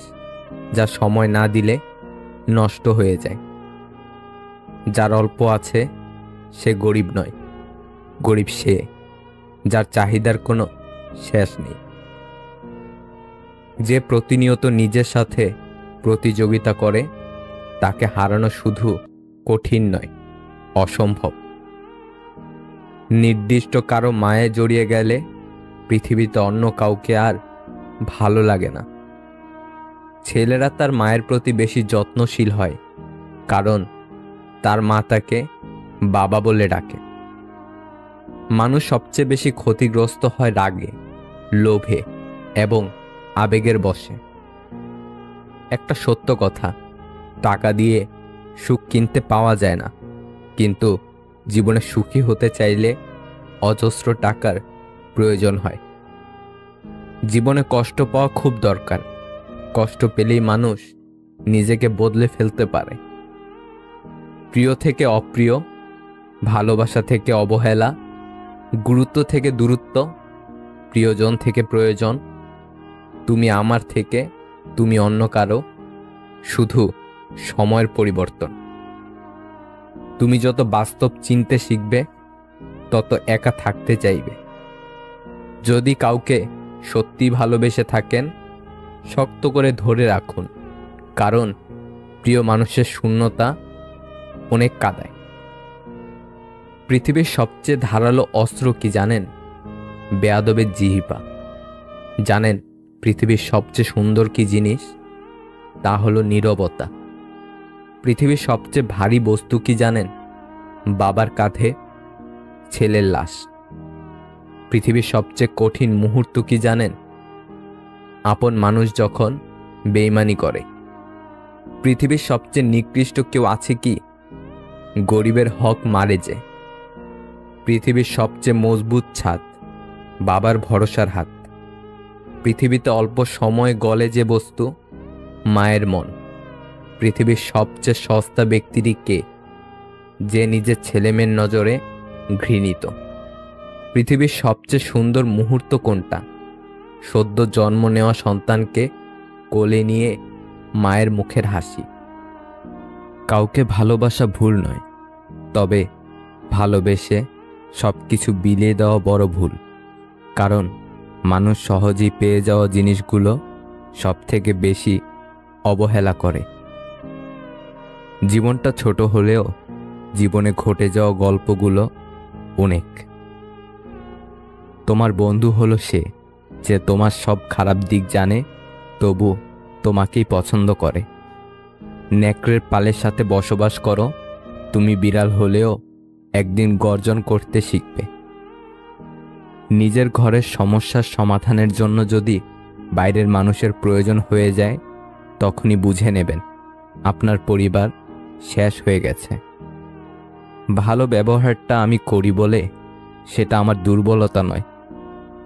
যা সময় না দিলে নষ্ট হয়ে যায়। যার অল্প আছে সে গরিব নয়, গরিব সে যার চাহিদার কোনো শেষ নেই। যে প্রতিনিয়ত নিজের সাথে প্রতিযোগিতা করে তাকে হারানো শুধু কঠিন নয়, অসম্ভব। নির্দিষ্ট কারো মায়ে জড়িয়ে গেলে পৃথিবীতে অন্য কাউকে আর ভালো লাগে না। ছেলেরা তার মায়ের প্রতি বেশি যত্নশীল হয়, কারণ তার মা তাকে বাবা বলে ডাকে। মানুষ সবচেয়ে বেশি ক্ষতিগ্রস্ত হয় রাগে, লোভে এবং আবেগের বশে। একটা সত্য কথা, টাকা দিয়ে সুখ কিনতে পাওয়া যায় না, কিন্তু জীবনে সুখী হতে চাইলে অজস্র টাকার প্রয়োজন হয়। জীবনে কষ্ট পাওয়া খুব দরকার, কষ্ট পেলেই মানুষ নিজেকে বদলে ফেলতে পারে। প্রিয় থেকে অপ্রিয়, ভালোবাসা থেকে অবহেলা, গুরুত্ব থেকে দূরত্ব, প্রিয়জন থেকে প্রয়োজন, তুমি আমার থেকে তুমি অন্য কারো, শুধু সময়ের পরিবর্তন। তুমি যত বাস্তব চিনতে শিখবে তত একা থাকতে চাইবে। যদি কাউকে সত্যি ভালোবেসে থাকেন শক্ত করে ধরে রাখুন, কারণ প্রিয় মানুষের শূন্যতা অনেক কাঁদায়। পৃথিবীর সবচেয়ে ধারালো অস্ত্র কি জানেন? বেয়াদবের জিহ্বা। জানেন পৃথিবীর সবচেয়ে সুন্দর কি জিনিস? তা হলো নীরবতা। পৃথিবীর সবচেয়ে ভারী বস্তু কি জানেন? বাবার কাঁধে ছেলের লাশ। পৃথিবীর সবচেয়ে কঠিন মুহূর্ত কি জানেন? আপন মানুষ যখন বেইমানি করে। পৃথিবীর সবচেয়ে নিকৃষ্ট কেউ আছে কি? গরিবের হক মারে যে। পৃথিবীর সবচেয়ে মজবুত ছাদ বাবার ভরসার হাত। পৃথিবীতে অল্প সময় গলে যে বস্তু, মায়ের মন। পৃথিবীর সবচেয়ে সস্তা ব্যক্তিটি কে? যে নিজের ছেলেমেয়ের নজরে ঘৃণিত। পৃথিবীর সবচেয়ে সুন্দর মুহূর্ত কোনটা? সদ্য জন্ম নেওয়া সন্তানকে কোলে নিয়ে মায়ের মুখের হাসি। কাউকে ভালোবাসা ভুল নয়, তবে ভালোবেসে সবকিছু বিলিয়ে দেওয়া বড় ভুল। কারণ মানুষ সহজেই পেয়ে যাওয়া জিনিসগুলো সব থেকে বেশি অবহেলা করে। জীবনটা ছোট হলেও জীবনে ঘটে যাওয়া গল্পগুলো অনেক। তোমার বন্ধু হলো সে যে তোমার সব খারাপ দিক জানে, তবু তোমাকেই পছন্দ করে। নেকড়ের পালের সাথে বসবাস করো, তুমি বিড়াল হলেও একদিন গর্জন করতে শিখবে। নিজের ঘরের সমস্যার সমাধানের জন্য যদি বাইরের মানুষের প্রয়োজন হয়ে যায়, তখনই বুঝে নেবেন আপনার পরিবার শেষ হয়ে গেছে। ভালো ব্যবহারটা আমি করি বলে সেটা আমার দুর্বলতা নয়,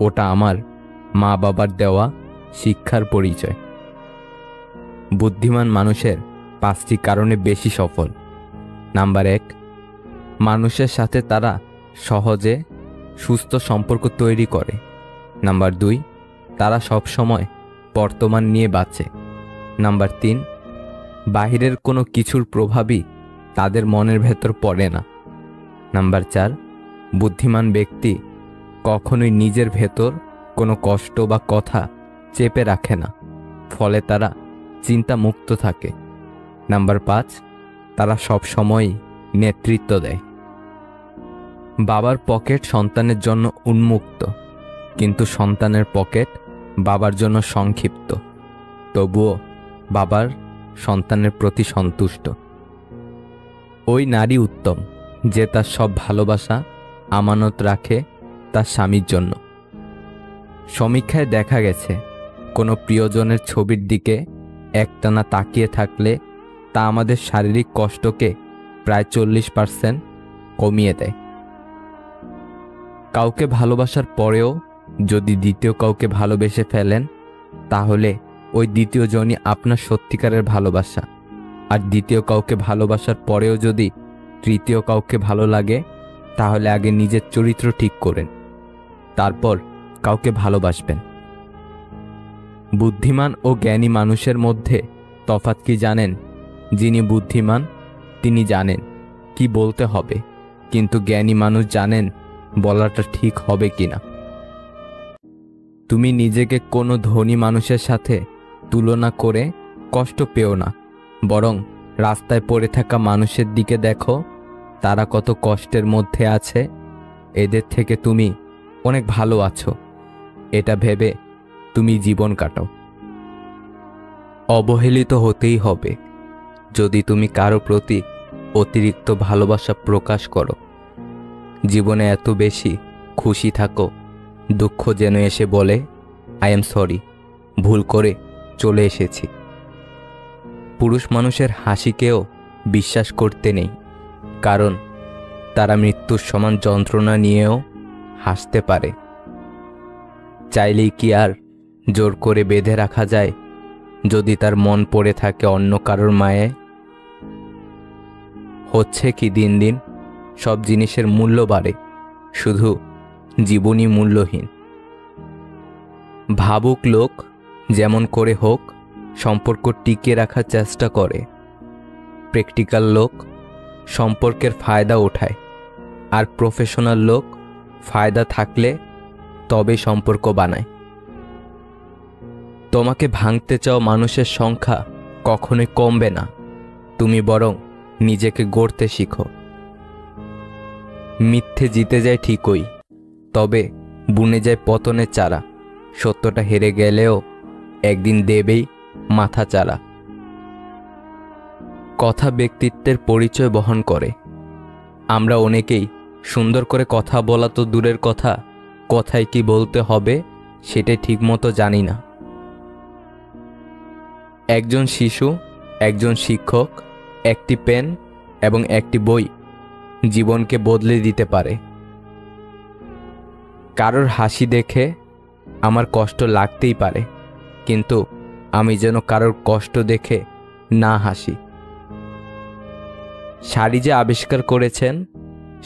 ওটা আমার মা বাবার দেওয়া শিক্ষার পরিচয়। বুদ্ধিমান মানুষের 5টি কারণে বেশি সফল। নাম্বার 1, মানুষের সাথে তারা সহজে সুস্থ সম্পর্ক তৈরি করে। নাম্বার 2, তারা সবসময় বর্তমান নিয়ে বাঁচে। নাম্বার 3, বাহিরের কোনো কিছুর প্রভাবই তাদের মনের ভেতর পড়ে না। নাম্বার 4, বুদ্ধিমান ব্যক্তি কখনোই নিজের ভেতর কোনো কষ্ট বা কথা চেপে রাখে না, ফলে তারা চিন্তা মুক্ত থাকে। নাম্বার 5, তারা সবসময়ই নেতৃত্ব দেয়। বাবার পকেট সন্তানের জন্য উন্মুক্ত, কিন্তু সন্তানের পকেট বাবার জন্য সংক্ষিপ্ত। তবুও বাবার সন্তানের প্রতি সন্তুষ্ট। ওই নারী উত্তম যে তার সব ভালোবাসা আমানত রাখে তার স্বামীর জন্য। সমীক্ষায় দেখা গেছে কোনো প্রিয়জনের ছবির দিকে একটানা তাকিয়ে থাকলে তা আমাদের শারীরিক কষ্টকে প্রায় 40% কমিয়ে দেয়। কাউকে ভালোবাসার পরেও যদি দ্বিতীয় কাউকে ভালোবেসে ফেলেন, তাহলে ওই দ্বিতীয় জনই আপনার সত্যিকারের ভালোবাসা। আর দ্বিতীয় কাউকে ভালোবাসার পরেও যদি তৃতীয় কাউকে ভালো লাগে, তাহলে আগে নিজের চরিত্র ঠিক করেন, তারপর কাউকে ভালোবাসবেন। বুদ্ধিমান ও জ্ঞানী মানুষের মধ্যে তফাৎ কি জানেন? যিনি বুদ্ধিমান তিনি জানেন কি বলতে হবে, কিন্তু জ্ঞানী মানুষ জানেন বলাটা ঠিক হবে কিনা। তুমি নিজেকে কোনো ধনী মানুষের সাথে তুলনা করে কষ্ট পেও না, বরং রাস্তায় পড়ে থাকা মানুষের দিকে দেখো, তারা কত কষ্টের মধ্যে আছে। এদের থেকে তুমি অনেক ভালো আছো, এটা ভেবে তুমি জীবন কাটাও। অবহেলিত হতেই হবে যদি তুমি কারো প্রতি অতিরিক্ত ভালোবাসা প্রকাশ করো। জীবনে এত বেশি খুশি থাকো, দুঃখ যেন এসে বলে আই এম সরি, ভুল করে চলে এসেছি। পুরুষ মানুষের হাসিকেও বিশ্বাস করতে নেই, কারণ তারা মৃত্যুর সমান যন্ত্রণা নিয়েও হাসতে পারে। চাইলেই কি আর জোর করে বেঁধে রাখা যায় যদি তার মন পড়ে থাকে অন্য কারোর মায়ে? হচ্ছে কি দিন দিন সব জিনিসের মূল্য বাড়ে, শুধু জীবনই মূল্যহীন। ভাবুক লোক যেমন করে হোক সম্পর্ক টিকিয়ে রাখার চেষ্টা করে, প্র্যাকটিক্যাল লোক সম্পর্কের ফায়দা ওঠায়, আর প্রফেশনাল লোক ফায়দা থাকলে তবে সম্পর্ক বানায়। তোমাকে ভাঙতে চাও মানুষের সংখ্যা কখনোই কমবে না, তুমি বরং নিজেকে গড়তে শিখো। মিথ্যে জিতে যায় ঠিকই, তবে বুনে যায় পতনের চারা। সত্যটা হেরে গেলেও একদিন দেবেই মাথা চারা। কথা ব্যক্তিত্বের পরিচয় বহন করে। আমরা অনেকেই সুন্দর করে কথা বলা তো দূরের কথা, কথায় কি বলতে হবে সেটাই ঠিকমতো জানি না। একজন শিশু, একজন শিক্ষক, একটি পেন এবং একটি বই জীবনকে বদলে দিতে পারে। কারোর হাসি দেখে আমার কষ্ট লাগতেই পারে, কিন্তু আমি যেন কারোর কষ্ট দেখে না হাসি। শাড়ি যে আবিষ্কার করেছেন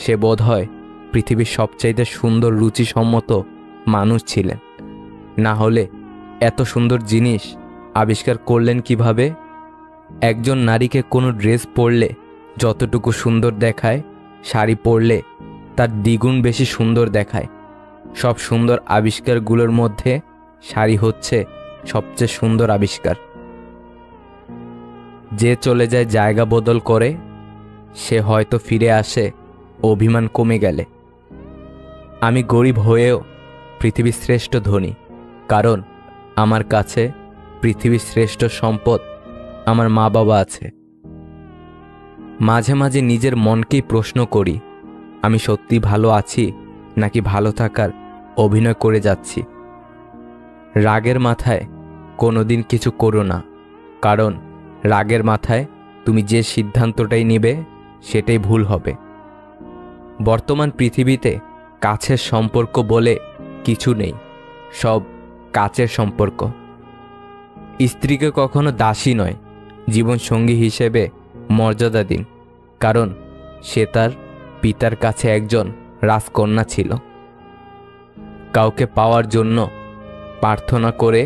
সে বোধহয় পৃথিবীর সবচাইতে সুন্দর রুচিসম্মত মানুষ ছিলেন, না হলে এত সুন্দর জিনিস আবিষ্কার করলেন কিভাবে? একজন নারীকে কোনো ড্রেস পরলে যতটুকু সুন্দর দেখায়, শাড়ি পরলে তার দ্বিগুণ বেশি সুন্দর দেখায়। সব সুন্দর আবিষ্কারগুলোর মধ্যে শাড়ি হচ্ছে সবচেয়ে সুন্দর আবিষ্কার। যে চলে যায় জায়গা বদল করে, সে হয়তো ফিরে আসে অভিমান কমে গেলে। আমি গরিব হয়েও পৃথিবীর শ্রেষ্ঠ ধনী, কারণ আমার কাছে পৃথিবীর শ্রেষ্ঠ সম্পদ আমার মা বাবা আছে। মাঝে মাঝে নিজের মনকেই প্রশ্ন করি, আমি সত্যি ভালো আছি নাকি ভালো থাকার অভিনয় করে যাচ্ছি। রাগের মাথায় কোনোদিন কিছু করো না, কারণ রাগের মাথায় তুমি যে সিদ্ধান্তটাই নেবে সেটাই ভুল হবে। বর্তমান পৃথিবীতে কাছের সম্পর্ক বলে কিছু নেই, সব কাছের সম্পর্ক। স্ত্রীকে কখনো দাসী নয়, জীবনসঙ্গী হিসেবে মর্যাদা দিন, কারণ সে তার পিতার কাছে একজন রাজকন্যা ছিল। কাউকে পাওয়ার জন্য প্রার্থনা করে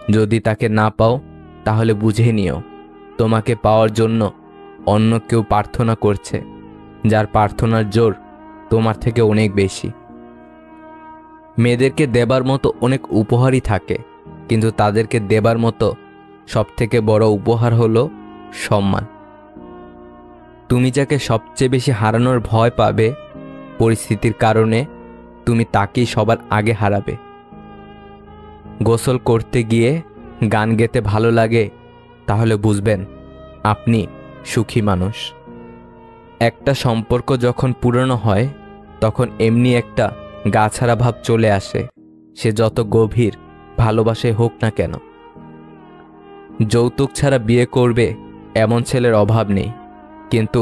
যদি তাকে না পাও, তাহলে বুঝে নিও তোমাকে পাওয়ার জন্য অন্য কেউ প্রার্থনা করছে, যার প্রার্থনার জোর তোমার থেকে অনেক বেশি। মেয়েদেরকে দেবার মতো অনেক উপহারই থাকে, কিন্তু তাদেরকে দেবার মতো সবথেকে বড় উপহার হলো সম্মান। তুমি যাকে সবচেয়ে বেশি হারানোর ভয় পাবে, পরিস্থিতির কারণে তুমি তাকেই সবার আগে হারাবে। গোসল করতে গিয়ে গান গেতে ভালো লাগে, তাহলে বুঝবেন আপনি সুখী মানুষ। একটা সম্পর্ক যখন পুরনো হয়, তখন এমনি একটা গা ছাড়া ভাব চলে আসে, সে যত গভীর ভালোবাসায় হোক না কেন। যৌতুক ছাড়া বিয়ে করবে এমন ছেলের অভাব নেই, কিন্তু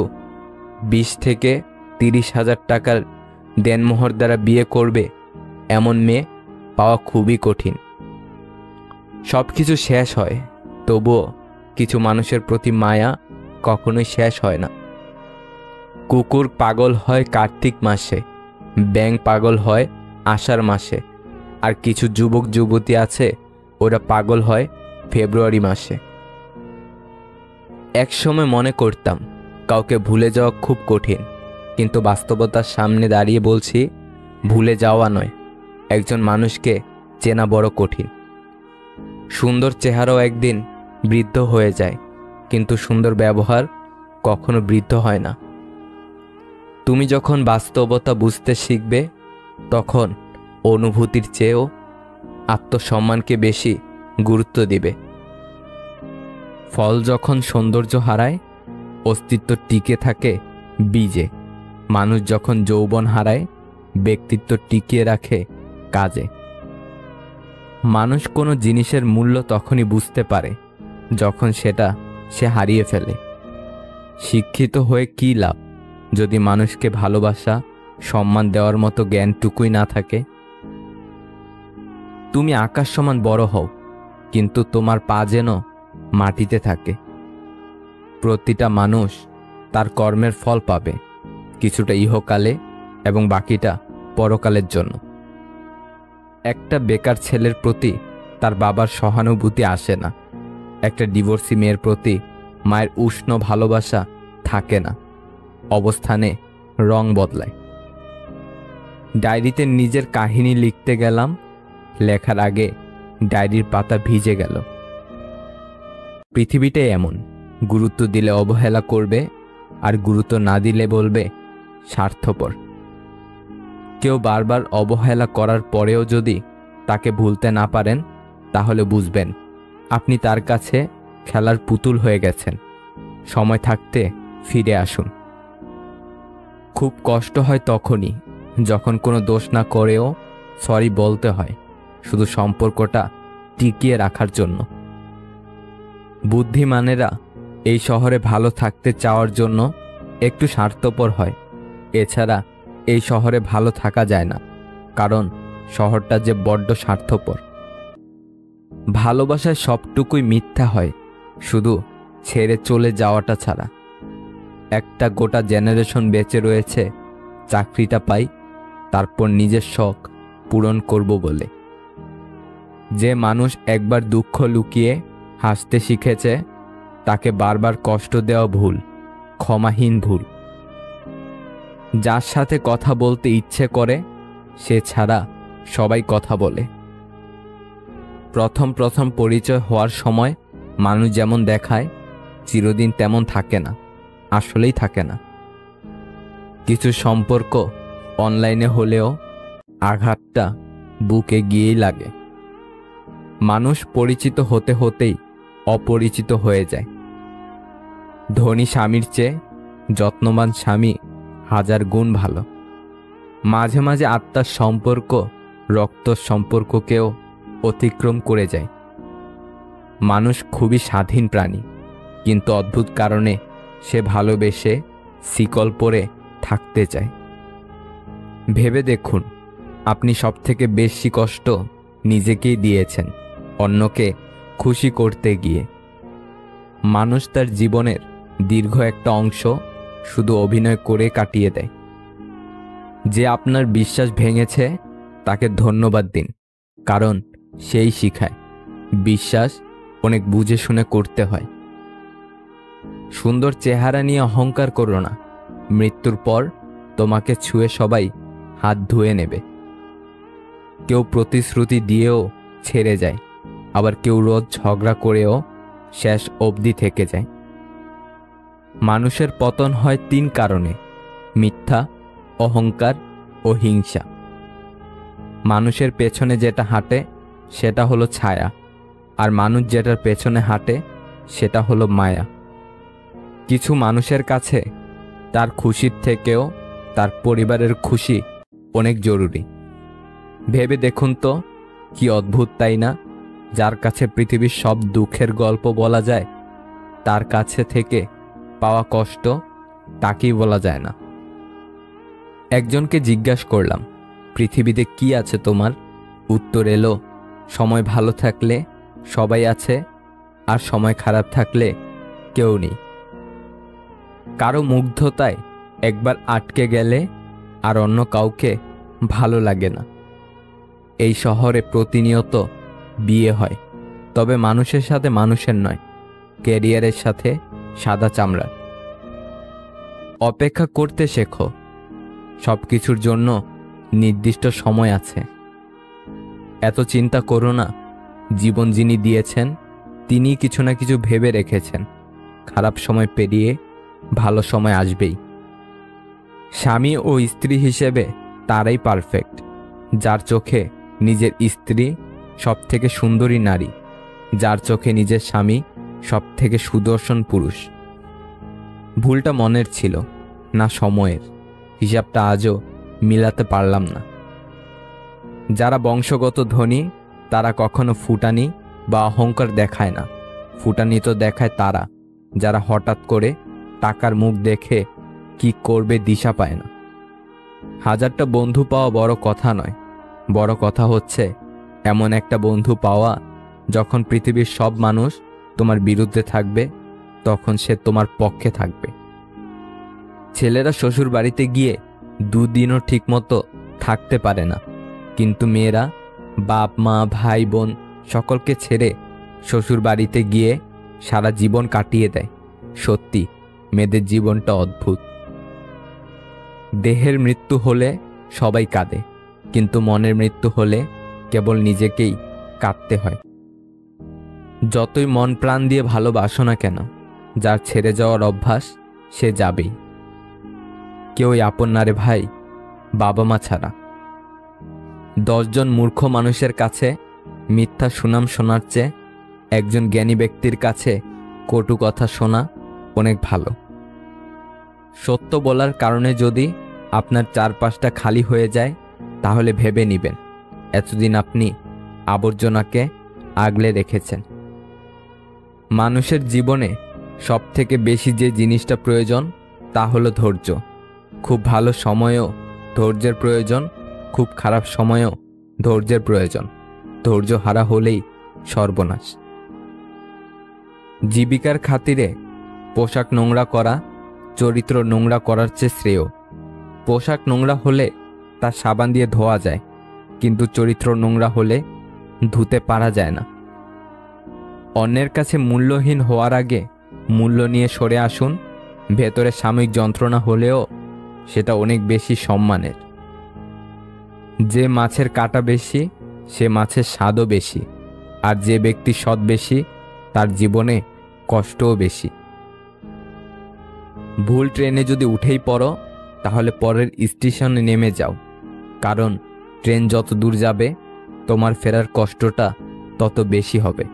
20 থেকে 30,000 টাকার দেনমোহর দ্বারা বিয়ে করবে এমন মেয়ে পাওয়া খুবই কঠিন। সব কিছু শেষ হয়, তবুও কিছু মানুষের প্রতি মায়া কখনোই শেষ হয় না। কুকুর পাগল হয় কার্তিক মাসে, ব্যাঙ পাগল হয় আষাঢ় মাসে, আর কিছু যুবক যুবতী আছে ওরা পাগল হয় ফেব্রুয়ারি মাসে। একসময় মনে করতাম কাউকে ভুলে যাওয়া খুব কঠিন, কিন্তু বাস্তবতার সামনে দাঁড়িয়ে বলছি, ভুলে যাওয়া নয়, একজন মানুষকে চেনা বড় কঠিন। সুন্দর চেহারাও একদিন বৃদ্ধ হয়ে যায়, কিন্তু সুন্দর ব্যবহার কখনো বৃদ্ধ হয় না। তুমি যখন বাস্তবতা বুঝতে শিখবে, তখন অনুভূতির চেয়েও আত্মসম্মানকে বেশি গুরুত্ব দিবে। ফল যখন সৌন্দর্য হারায়, অস্তিত্ব টিকে থাকে বীজে। মানুষ যখন যৌবন হারায়, ব্যক্তিত্ব টিকিয়ে রাখে কাজে। মানুষ কোনো জিনিসের মূল্য তখনই বুঝতে পারে যখন সেটা সে হারিয়ে ফেলে। শিক্ষিত হয়ে কী লাভ যদি মানুষকে ভালোবাসা, সম্মান দেওয়ার মতো জ্ঞানটুকুই না থাকে? তুমি আকাশ সমান বড় হও, কিন্তু তোমার পা যেন মাটিতে থাকে। প্রতিটা মানুষ তার কর্মের ফল পাবে, কিছুটা ইহকালে এবং বাকিটা পরকালের জন্য। একটা বেকার ছেলের প্রতি তার বাবার সহানুভূতি আসে না, একটা ডিভোর্সি মেয়ের প্রতি মায়ের উষ্ণ ভালোবাসা থাকে না। অবস্থানে রং বদলায়। ডায়েরিতে নিজের কাহিনী লিখতে গেলাম, লেখার আগে ডায়েরির পাতা ভিজে গেল। পৃথিবীটাই এমন, গুরুত্ব দিলে অবহেলা করবে, আর গুরুত্ব না দিলে বলবে স্বার্থপর। কেউ বারবার অবহেলা করার পরেও যদি তাকে ভুলতে না পারেন, তাহলে বুঝবেন আপনি তার কাছে খেলার পুতুল হয়ে গেছেন। সময় থাকতে ফিরে আসুন। খুব কষ্ট হয় তখনই যখন কোনো দোষ না করেও সরি বলতে হয়, শুধু সম্পর্কটা টিকিয়ে রাখার জন্য। বুদ্ধিমানেরা এই শহরে ভালো থাকতে চাওয়ার জন্য একটু স্বার্থপর হয়, এছাড়া এই শহরে ভালো থাকা যায় না, কারণ শহরটা যে বড্ড স্বার্থপর। ভালোবাসায় সবটুকুই মিথ্যা হয়, শুধু ছেড়ে চলে যাওয়াটা ছাড়া। একটা গোটা জেনারেশন বেঁচে রয়েছে চাকরিটা পাই, তারপর নিজের শখ পূরণ করব বলে। যে মানুষ একবার দুঃখ লুকিয়ে হাসতে শিখেছে, তাকে বারবার কষ্ট দেওয়া ভুল, ক্ষমাহীন ভুল। যার সাথে কথা বলতে ইচ্ছে করে, সে ছাড়া সবাই কথা বলে। প্রথম প্রথম পরিচয় হওয়ার সময় মানুষ যেমন দেখায়, চিরদিন তেমন থাকে না, আসলেই থাকে না। কিছু সম্পর্ক অনলাইনে হলেও আঘাতটা বুকে গিয়েই লাগে। মানুষ পরিচিত হতে হতেই অপরিচিত হয়ে যায়। ধনী স্বামীর চেয়ে যত্নবান স্বামী 1000 গুণ ভালো। মাঝে মাঝে আত্মার সম্পর্ক রক্তর সম্পর্ককেও অতিক্রম করে যায়। মানুষ খুবই স্বাধীন প্রাণী, কিন্তু অদ্ভুত কারণে সে ভালোবেসে শিকল পরে থাকতে চায়। ভেবে দেখুন, আপনি সবথেকে বেশি কষ্ট নিজেকেই দিয়েছেন অন্যকে খুশি করতে গিয়ে। মানুষ তার জীবনের দীর্ঘ একটা অংশ শুধু অভিনয় করে কাটিয়ে দেয়। যে আপনার বিশ্বাস ভেঙেছে তাকে ধন্যবাদ দিন, কারণ সেই শিখায় বিশ্বাস অনেক বুঝে শুনে করতে হয়। সুন্দর চেহারা নিয়ে অহংকার করো না। মৃত্যুর পর তোমাকে ছুঁয়ে সবাই হাত ধুয়ে নেবে। কেউ প্রতিশ্রুতি দিয়েও ছেড়ে যায়, আবার কেউ রোজ ঝগড়া করেও শেষ অবধি থেকে যায়। মানুষের পতন হয় 3 কারণে: মিথ্যা, অহংকার ও হিংসা। মানুষের পেছনে যেটা হাঁটে সেটা হলো ছায়া, আর মানুষ যেটার পেছনে হাঁটে সেটা হলো মায়া। কিছু মানুষের কাছে তার খুশির থেকেও তার পরিবারের খুশি অনেক জরুরি। ভেবে দেখুন তো, কি অদ্ভুত তাই না? যার কাছে পৃথিবীর সব দুঃখের গল্প বলা যায়, তার কাছে থেকে পাওয়া কষ্ট তাকেই বলা যায় না। একজনকে জিজ্ঞাসা করলাম, পৃথিবীতে কি আছে তোমার? উত্তর এলো, সময় ভালো থাকলে সবাই আছে, আর সময় খারাপ থাকলে কেউ নেই। কারো মুগ্ধতায় একবার আটকে গেলে আর অন্য কাউকে ভালো লাগে না। এই শহরে প্রতিনিয়ত বিয়ে হয়, তবে মানুষের সাথে মানুষের নয়, ক্যারিয়ারের সাথে সাদা চামড়ার। অপেক্ষা করতে শেখো, সবকিছুর জন্য নির্দিষ্ট সময় আছে। এত চিন্তা করো না, জীবন যিনি দিয়েছেন তিনি কিছু না কিছু ভেবে রেখেছেন। খারাপ সময় পেরিয়ে ভালো সময় আসবেই। স্বামী ও স্ত্রী হিসেবে তারাই পারফেক্ট, যার চোখে নিজের স্ত্রী সব থেকে সুন্দরী নারী, যার চোখে নিজের স্বামী সব থেকে সুদর্শন পুরুষ। ভুলটা মনের ছিল না সময়ের, হিসাবটা আজও মিলাতে পারলাম না। যারা বংশগত ধনী তারা কখনো ফুটানি বা অহংকার দেখায় না। ফুটানি তো দেখায় তারা যারা হঠাৎ করে টাকার মুখ দেখে কি করবে দিশা পায় না। 1000টা বন্ধু পাওয়া বড় কথা নয়, বড় কথা হচ্ছে এমন একটা বন্ধু পাওয়া যখন পৃথিবীর সব মানুষ তোমার বিরুদ্ধে থাকবে তখন সে তোমার পক্ষে থাকবে। ছেলেরা শ্বশুর বাড়িতে গিয়ে 2 দিনও ঠিকমতো থাকতে পারে না, কিন্তু মেয়েরা বাপ মা ভাই বোন সকলকে ছেড়ে শ্বশুর বাড়িতে গিয়ে সারা জীবন কাটিয়ে দেয়। সত্যি মেয়েদের জীবনটা অদ্ভুত। দেহের মৃত্যু হলে সবাই কাঁদে, কিন্তু মনের মৃত্যু হলে কেবল নিজেকেই কাঁদতে হয়। যতই মন প্রাণ দিয়ে ভালোবাসো না কেন, যার ছেড়ে যাওয়ার অভ্যাস সে যাবেই। কেউই আপন না রে ভাই, বাবা মা ছাড়া। 10 জন মূর্খ মানুষের কাছে মিথ্যা সুনাম শোনার চেয়ে একজন জ্ঞানী ব্যক্তির কাছে কটু কথা শোনা অনেক ভালো। সত্য বলার কারণে যদি আপনার চারপাশটা খালি হয়ে যায়, তাহলে ভেবে নেবেন এতদিন আপনি আবর্জনাকে আগলে রেখেছেন। মানুষের জীবনে সবথেকে বেশি যে জিনিসটা প্রয়োজন তা হলো ধৈর্য। খুব ভালো সময়েও ধৈর্যের প্রয়োজন, খুব খারাপ সময়েও ধৈর্যের প্রয়োজন। ধৈর্য হারা হলেই সর্বনাশ। জীবিকার খাতিরে পোশাক নোংরা করা চরিত্র নোংরা করার চেয়ে শ্রেয়। পোশাক নোংরা হলে তা সাবান দিয়ে ধোয়া যায়, কিন্তু চরিত্র নোংরা হলে ধুতে পারা যায় না। অন্যের কাছে মূল্যহীন হওয়ার আগে মূল্য নিয়ে সরে আসুন। ভেতরে সাময়িক যন্ত্রণা হলেও সেটা অনেক বেশি সম্মানের। যে মাছের কাঁটা বেশি সে মাছের স্বাদও বেশি, আর যে ব্যক্তি সৎ বেশি তার জীবনে কষ্টও বেশি। ভুল ট্রেনে যদি উঠেই পড়ো তাহলে পরের স্টেশনে নেমে যাও, কারণ ট্রেন যত দূর যাবে তোমার ফেরার কষ্টটা তত বেশি হবে।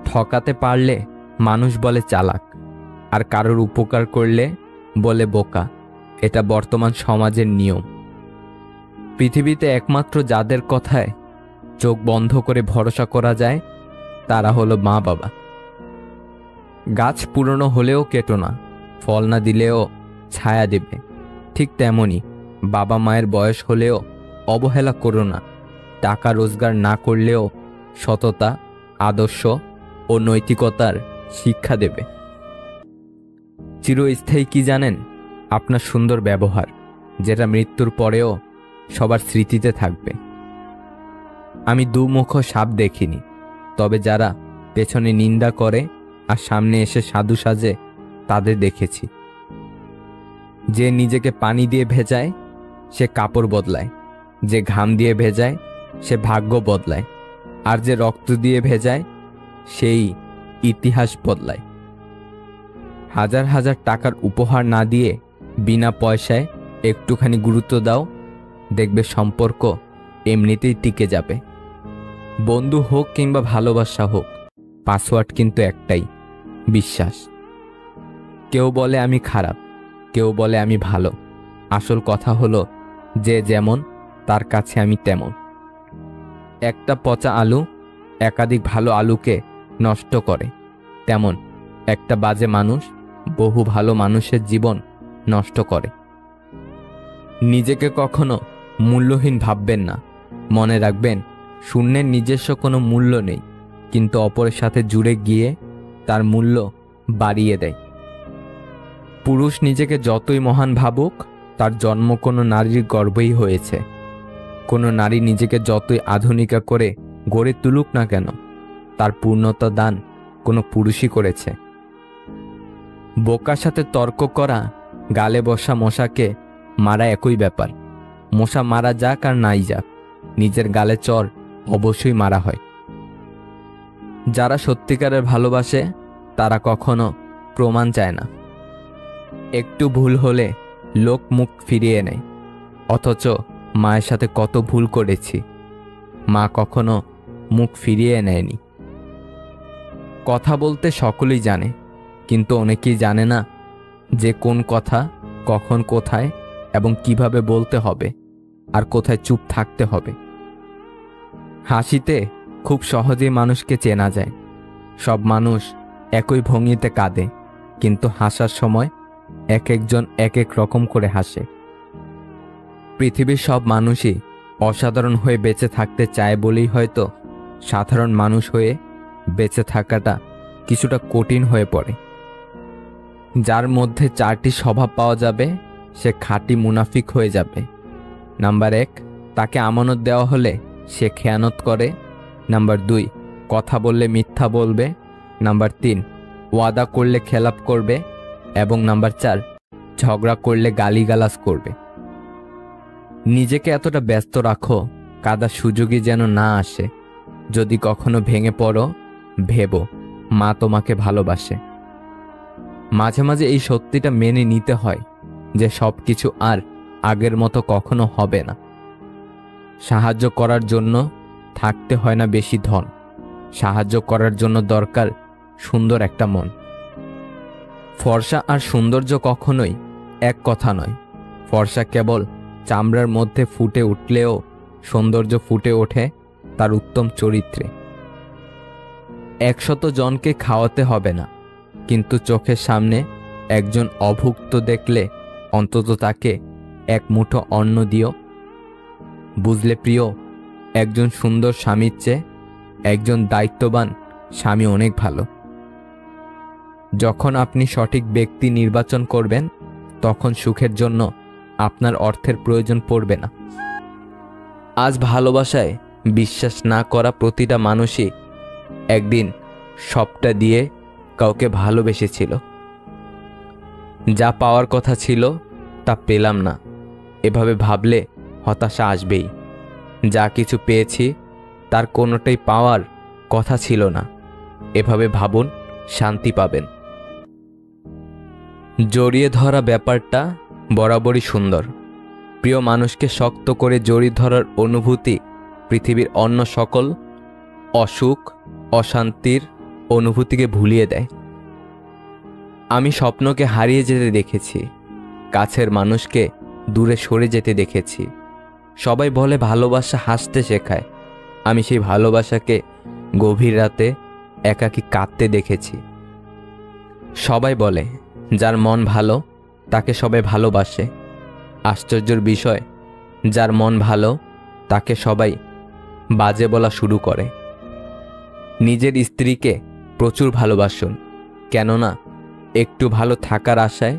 ঠকাতে পারলে মানুষ বলে চালাক, আর কারোর উপকার করলে বলে বোকা। এটা বর্তমান সমাজের নিয়ম। পৃথিবীতে একমাত্র যাদের কথায় চোখ বন্ধ করে ভরসা করা যায় তারা হলো মা বাবা। গাছ পুরনো হলেও কেটো না, ফল না দিলেও ছায়া দেবে। ঠিক তেমনি বাবা মায়ের বয়স হলেও অবহেলা করো না। টাকা রোজগার না করলেও সততা, আদর্শ ও নৈতিকতার শিক্ষা দেবে। চিরস্থায়ী কি জানেন? আপনার সুন্দর ব্যবহার, যেটা মৃত্যুর পরেও সবার স্মৃতিতে থাকবে। আমি দুমুখো সাপ দেখিনি, তবে যারা পেছনে নিন্দা করে আর সামনে এসে সাধু সাজে তাদের দেখেছি। যে নিজেকে পানি দিয়ে ভেজায় সে কাপড় বদলায়, যে ঘাম দিয়ে ভেজায় সে ভাগ্য বদলায়, আর যে রক্ত দিয়ে ভেজায় সেই ইতিহাস বদলায়। হাজার হাজার টাকার উপহার না দিয়ে বিনা পয়সায় একটুখানি গুরুত্ব দাও, দেখবে সম্পর্ক এমনিতেই টিকে যাবে। বন্ধু হোক কিংবা ভালোবাসা হোক, পাসওয়ার্ড কিন্তু একটাই, বিশ্বাস। কেউ বলে আমি খারাপ, কেউ বলে আমি ভালো। আসল কথা হলো যে যেমন তার কাছে আমি তেমন। একটা পচা আলু একাধিক ভালো আলুকে নষ্ট করে, তেমন একটা বাজে মানুষ বহু ভালো মানুষের জীবন নষ্ট করে। নিজেকে কখনো মূল্যহীন ভাববেন না। মনে রাখবেন, শূন্যের নিজস্ব কোনো মূল্য নেই, কিন্তু অপরের সাথে জুড়ে গিয়ে তার মূল্য বাড়িয়ে দেয়। পুরুষ নিজেকে যতই মহান ভাবুক, তার জন্ম কোনো নারীর গর্ভেই হয়েছে। কোনো নারী নিজেকে যতই আধুনিকা করে গড়ে তুলুক না কেন, তার পূর্ণতা দান কোনো পুরুষই করেছে। বোকার সাথে তর্ক করা, গালে বসা মশাকে মারা একই ব্যাপার। মশা মারা যাক আর নাই যাক, নিজের গালে চর অবশ্যই মারা হয়। যারা সত্যিকারের ভালোবাসে তারা কখনো প্রমাণ চায় না। একটু ভুল হলে লোক মুখ ফিরিয়ে নেয়, অথচ মায়ের সাথে কত ভুল করেছি, মা কখনো মুখ ফিরিয়ে নেয়নি। কথা বলতে সকলেই জানে, কিন্তু অনেকেই জানে না যে কোন কথা কখন, কোথায় এবং কিভাবে বলতে হবে, আর কোথায় চুপ থাকতে হবে। হাসিতে খুব সহজেই মানুষকে চেনা যায়। সব মানুষ একই ভঙ্গিতে কাঁদে, কিন্তু হাসার সময় এক একজন এক এক রকম করে হাসে। পৃথিবীর সব মানুষই অসাধারণ হয়ে বেঁচে থাকতে চায় বলেই হয়তো সাধারণ মানুষ হয়ে বেঁচে থাকাটা কিছুটা কঠিন হয়ে পড়ে। যার মধ্যে 4টি স্বভাব পাওয়া যাবে সে খাঁটি মুনাফিক হয়ে যাবে। নাম্বার 1, তাকে আমানত দেওয়া হলে সে খেয়ানত করে। নাম্বার 2, কথা বললে মিথ্যা বলবে। নাম্বার 3, ওয়াদা করলে খেলাপ করবে। এবং নাম্বার 4, ঝগড়া করলে গালিগালাজ করবে। নিজেকে এতটা ব্যস্ত রাখো কাদার সুযোগই যেন না আসে। যদি কখনো ভেঙে পড়ো, ভেবো মা তোমাকে ভালোবাসে। মাঝে মাঝে এই সত্যিটা মেনে নিতে হয় যে সব কিছু আর আগের মতো কখনো হবে না। সাহায্য করার জন্য থাকতে হয় না বেশি ধন, সাহায্য করার জন্য দরকার সুন্দর একটা মন। ফর্সা আর সৌন্দর্য কখনোই এক কথা নয়। ফর্সা কেবল চামড়ার মধ্যে ফুটে উঠলেও সৌন্দর্য ফুটে ওঠে তার উত্তম চরিত্রে। 100 জনকে খাওয়াতে হবে না, কিন্তু চোখের সামনে একজন অভুক্ত দেখলে অন্তত তাকে এক মুঠো অন্ন দিও। বুঝলে প্রিয়, একজন সুন্দর স্বামীর চেয়ে একজন দায়িত্ববান স্বামী অনেক ভালো। যখন আপনি সঠিক ব্যক্তি নির্বাচন করবেন, তখন সুখের জন্য আপনার অর্থের প্রয়োজন পড়বে না। আজ ভালোবাসায় বিশ্বাস না করা প্রতিটা মানুষই একদিন সবটা দিয়ে কাউকে ভালোবেসেছিল। যা পাওয়ার কথা ছিল তা পেলাম না, এভাবে ভাবলে হতাশা আসবেই। যা কিছু পেয়েছি তার কোনোটাই পাওয়ার কথা ছিল না, এভাবে ভাবুন, শান্তি পাবেন। জড়িয়ে ধরা ব্যাপারটা বরাবরই সুন্দর। প্রিয় মানুষকে শক্ত করে জড়িয়ে ধরার অনুভূতি পৃথিবীর অন্য সকল অসুখ অশান্তির অনুভূতিকে ভুলিয়ে দেয়। আমি স্বপ্নকে হারিয়ে যেতে দেখেছি, কাছের মানুষকে দূরে সরে যেতে দেখেছি। সবাই বলে ভালোবাসা হাসতে শেখায়। আমি সেই ভালোবাসাকে গভীর রাতে একাকী কাঁদতে দেখেছি। সবাই বলে যার মন ভালো তাকে সবাই ভালোবাসে। আশ্চর্যের বিষয়, যার মন ভালো তাকে সবাই বাজে বলা শুরু করে। নিজের স্ত্রীকে প্রচুর ভালোবাসুন, কেননা একটু ভালো থাকার আশায়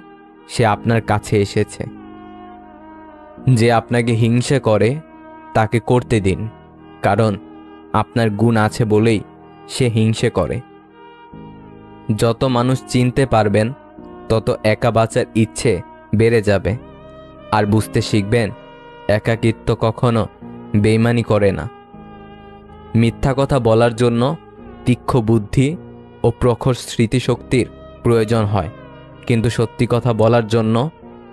সে আপনার কাছে এসেছে। যে আপনাকে হিংসে করে তাকে করতে দিন, কারণ আপনার গুণ আছে বলেই সে হিংসে করে। যত মানুষ চিনতে পারবেন তত একা বাঁচার ইচ্ছে বেড়ে যাবে, আর বুঝতে শিখবেন একাকিত্ব কখনো বেইমানি করে না। মিথ্যা কথা বলার জন্য তীক্ষ্ণ বুদ্ধি ও প্রখর স্মৃতিশক্তির প্রয়োজন হয়, কিন্তু সত্যি কথা বলার জন্য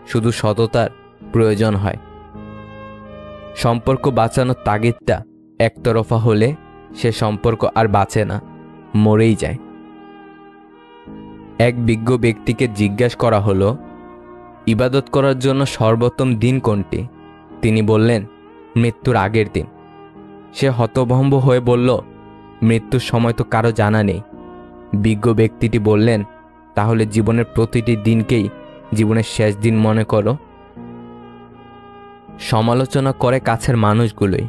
শুধু সততার প্রয়োজন হয়। সম্পর্ক বাঁচানোর তাগিদটা একতরফা হলে সে সম্পর্ক আর বাঁচে না, মরেই যায়। এক বিজ্ঞ ব্যক্তিকে জিজ্ঞাসা করা হলো, ইবাদত করার জন্য সর্বোত্তম দিন কোনটি? তিনি বললেন, মৃত্যুর আগের দিন। সে হতভম্ব হয়ে বলল, মৃত্যুর সময় তো কারো জানা নেই। বিজ্ঞ ব্যক্তিটি বললেন, তাহলে জীবনের প্রতিটি দিনকেই জীবনের শেষ দিন মনে করো। সমালোচনা করে কাছের মানুষগুলোই,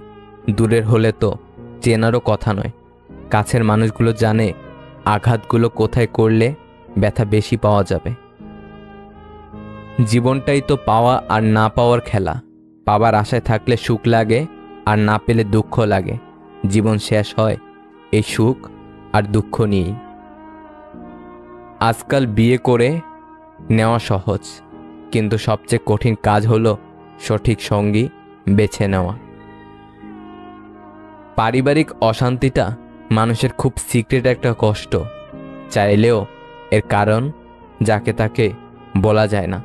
দূরের হলে তো চেনারও কথা নয়। কাছের মানুষগুলো জানে আঘাতগুলো কোথায় করলে ব্যথা বেশি পাওয়া যাবে। জীবনটাই তো পাওয়া আর না পাওয়ার খেলা। পাবার আশায় থাকলে সুখ লাগে, আর না পেলে দুঃখ লাগে। জীবন শেষ হয় এই সুখ আর দুঃখ নিয়েই। আজকাল বিয়ে করে নেওয়া সহজ, কিন্তু সবচেয়ে কঠিন কাজ হলো সঠিক সঙ্গী বেছে নেওয়া। পারিবারিক অশান্তিটা মানুষের খুব সিক্রেট একটা কষ্ট, চাইলেও এর কারণ যাকে তাকে বলা যায় না।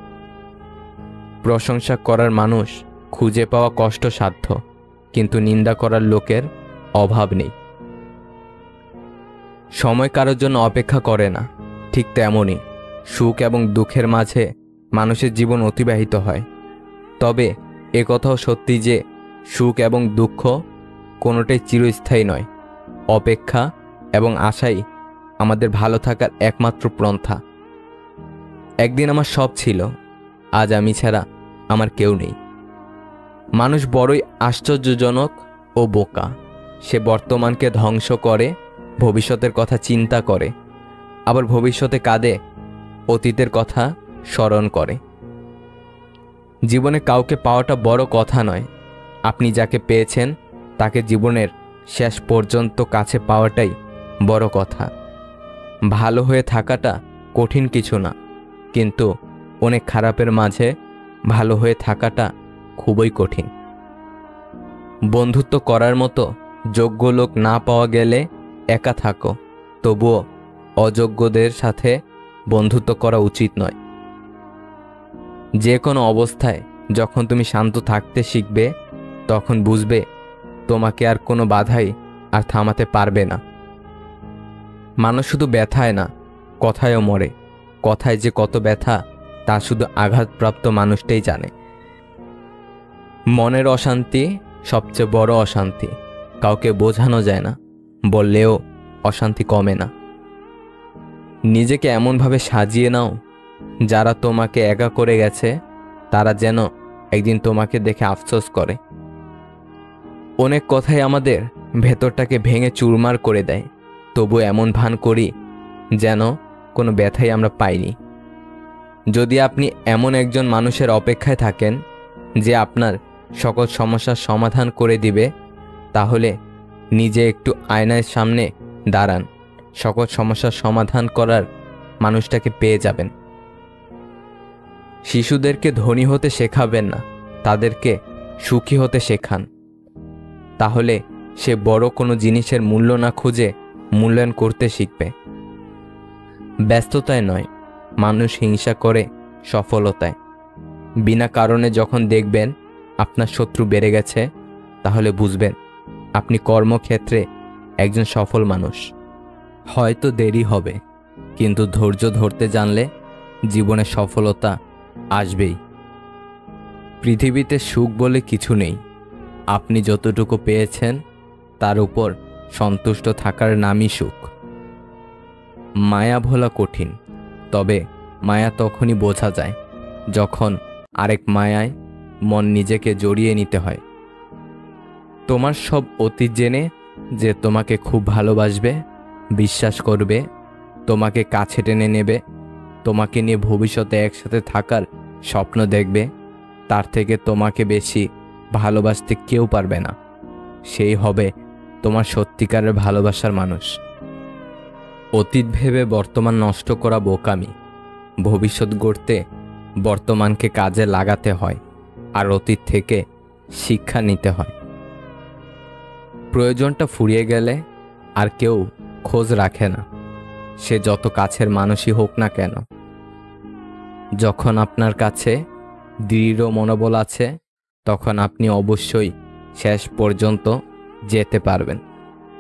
প্রশংসা করার মানুষ খুঁজে পাওয়া কষ্টসাধ্য, কিন্তু নিন্দা করার লোকের অভাব নেই। সময় কারোর জন্য অপেক্ষা করে না, ঠিক তেমনই সুখ এবং দুঃখের মাঝে মানুষের জীবন অতিবাহিত হয়। তবে একথাও সত্যি যে সুখ এবং দুঃখ কোনোটাই চিরস্থায়ী নয়। অপেক্ষা এবং আশাই আমাদের ভালো থাকার একমাত্র পন্থা। একদিন আমার সব ছিল, আজ আমি ছাড়া আমার কেউ নেই। মানুষ বড়ই আশ্চর্যজনক ও বোকা। সে বর্তমানকে ধ্বংস করে, ভবিষ্যতের কথা চিন্তা করে, আবার ভবিষ্যতে কাঁদে, অতীতের কথা স্মরণ করে। জীবনে কাউকে পাওয়াটা বড় কথা নয়, আপনি যাকে পেয়েছেন তাকে জীবনের শেষ পর্যন্ত কাছে পাওয়াটাই বড় কথা। ভালো হয়ে থাকাটা কঠিন কিছু না, কিন্তু অনেক খারাপের মাঝে ভালো হয়ে থাকাটা খুবই কঠিন। বন্ধুত্ব করার মতো যোগ্য লোক না পাওয়া গেলে একা থাকো, তবুও অযোগ্যদের সাথে বন্ধুত্ব করা উচিত নয়। যে কোনো অবস্থায় যখন তুমি শান্ত থাকতে শিখবে, তখন বুঝবে তোমাকে আর কোনো বাধাই আর থামাতে পারবে না। মানুষ শুধু ব্যথায় না, কথায়ও মরে। কথায় যে কত ব্যথা তা শুধু আঘাতপ্রাপ্ত মানুষটাই জানে। মনের অশান্তি সবচেয়ে বড় অশান্তি, কাউকে বোঝানো যায় না, বললেও অশান্তি কমে না। নিজেকে এমনভাবে সাজিয়ে নাও, যারা তোমাকে একা করে গেছে তারা যেন একদিন তোমাকে দেখে আফসোস করে। অনেক কথাই আমাদের ভেতরটাকে ভেঙে চুরমার করে দেয়, তবু এমন ভান করি যেন কোনো ব্যথাই আমরা পাইনি। যদি আপনি এমন একজন মানুষের অপেক্ষায় থাকেন যে আপনার সকল সমস্যার সমাধান করে দিবে, তাহলে নিজে একটু আয়নার সামনে দাঁড়ান, সকল সমস্যার সমাধান করার মানুষটাকে পেয়ে যাবেন। শিশুদেরকে ধনী হতে শেখাবেন না, তাদেরকে সুখী হতে শেখান। তাহলে সে বড় কোনো জিনিসের মূল্য না খুঁজে মূল্যায়ন করতে শিখবে। ব্যস্ততায় নয়, মানুষ হিংসা করে সফলতায়। বিনা কারণে যখন দেখবেন আপনার শত্রু বেড়ে গেছে, তাহলে বুঝবেন আপনি কর্মক্ষেত্রে একজন সফল মানুষ। হয়তো দেরি হবে, কিন্তু ধৈর্য ধরতে জানলে জীবনে সফলতা আসবেই। পৃথিবীতে সুখ বলে কিছু নেই। আপনি যতটুকু পেয়েছেন তার উপর সন্তুষ্ট থাকার নামই সুখ। মায়া ভোলা কঠিন, তবে মায়া তখনই বোঝা যায় যখন আরেক মায়ায় মন নিজেকে জড়িয়ে নিতে হয়। তোমার সব অতীত জেনে যে তোমাকে খুব ভালোবাসবে, বিশ্বাস করবে, তোমাকে কাছে টেনে নেবে, তোমাকে নিয়ে ভবিষ্যতে একসাথে থাকার স্বপ্ন দেখবে, তার থেকে তোমাকে বেশি ভালোবাসতে কেউ পারবে না। সেই হবে তোমার সত্যিকারের ভালোবাসার মানুষ। অতীত ভেবে বর্তমান নষ্ট করা বোকামি। ভবিষ্যৎ গড়তে বর্তমানকে কাজে লাগাতে হয়, আর অতীত থেকে শিক্ষা নিতে হয়। প্রয়োজনটা ফুরিয়ে গেলে আর কেউ খোঁজ রাখে না, সে যত কাছের মানুষই হোক না কেন। যখন আপনার কাছে দৃঢ় মনোবল আছে, তখন আপনি অবশ্যই শেষ পর্যন্ত যেতে পারবেন।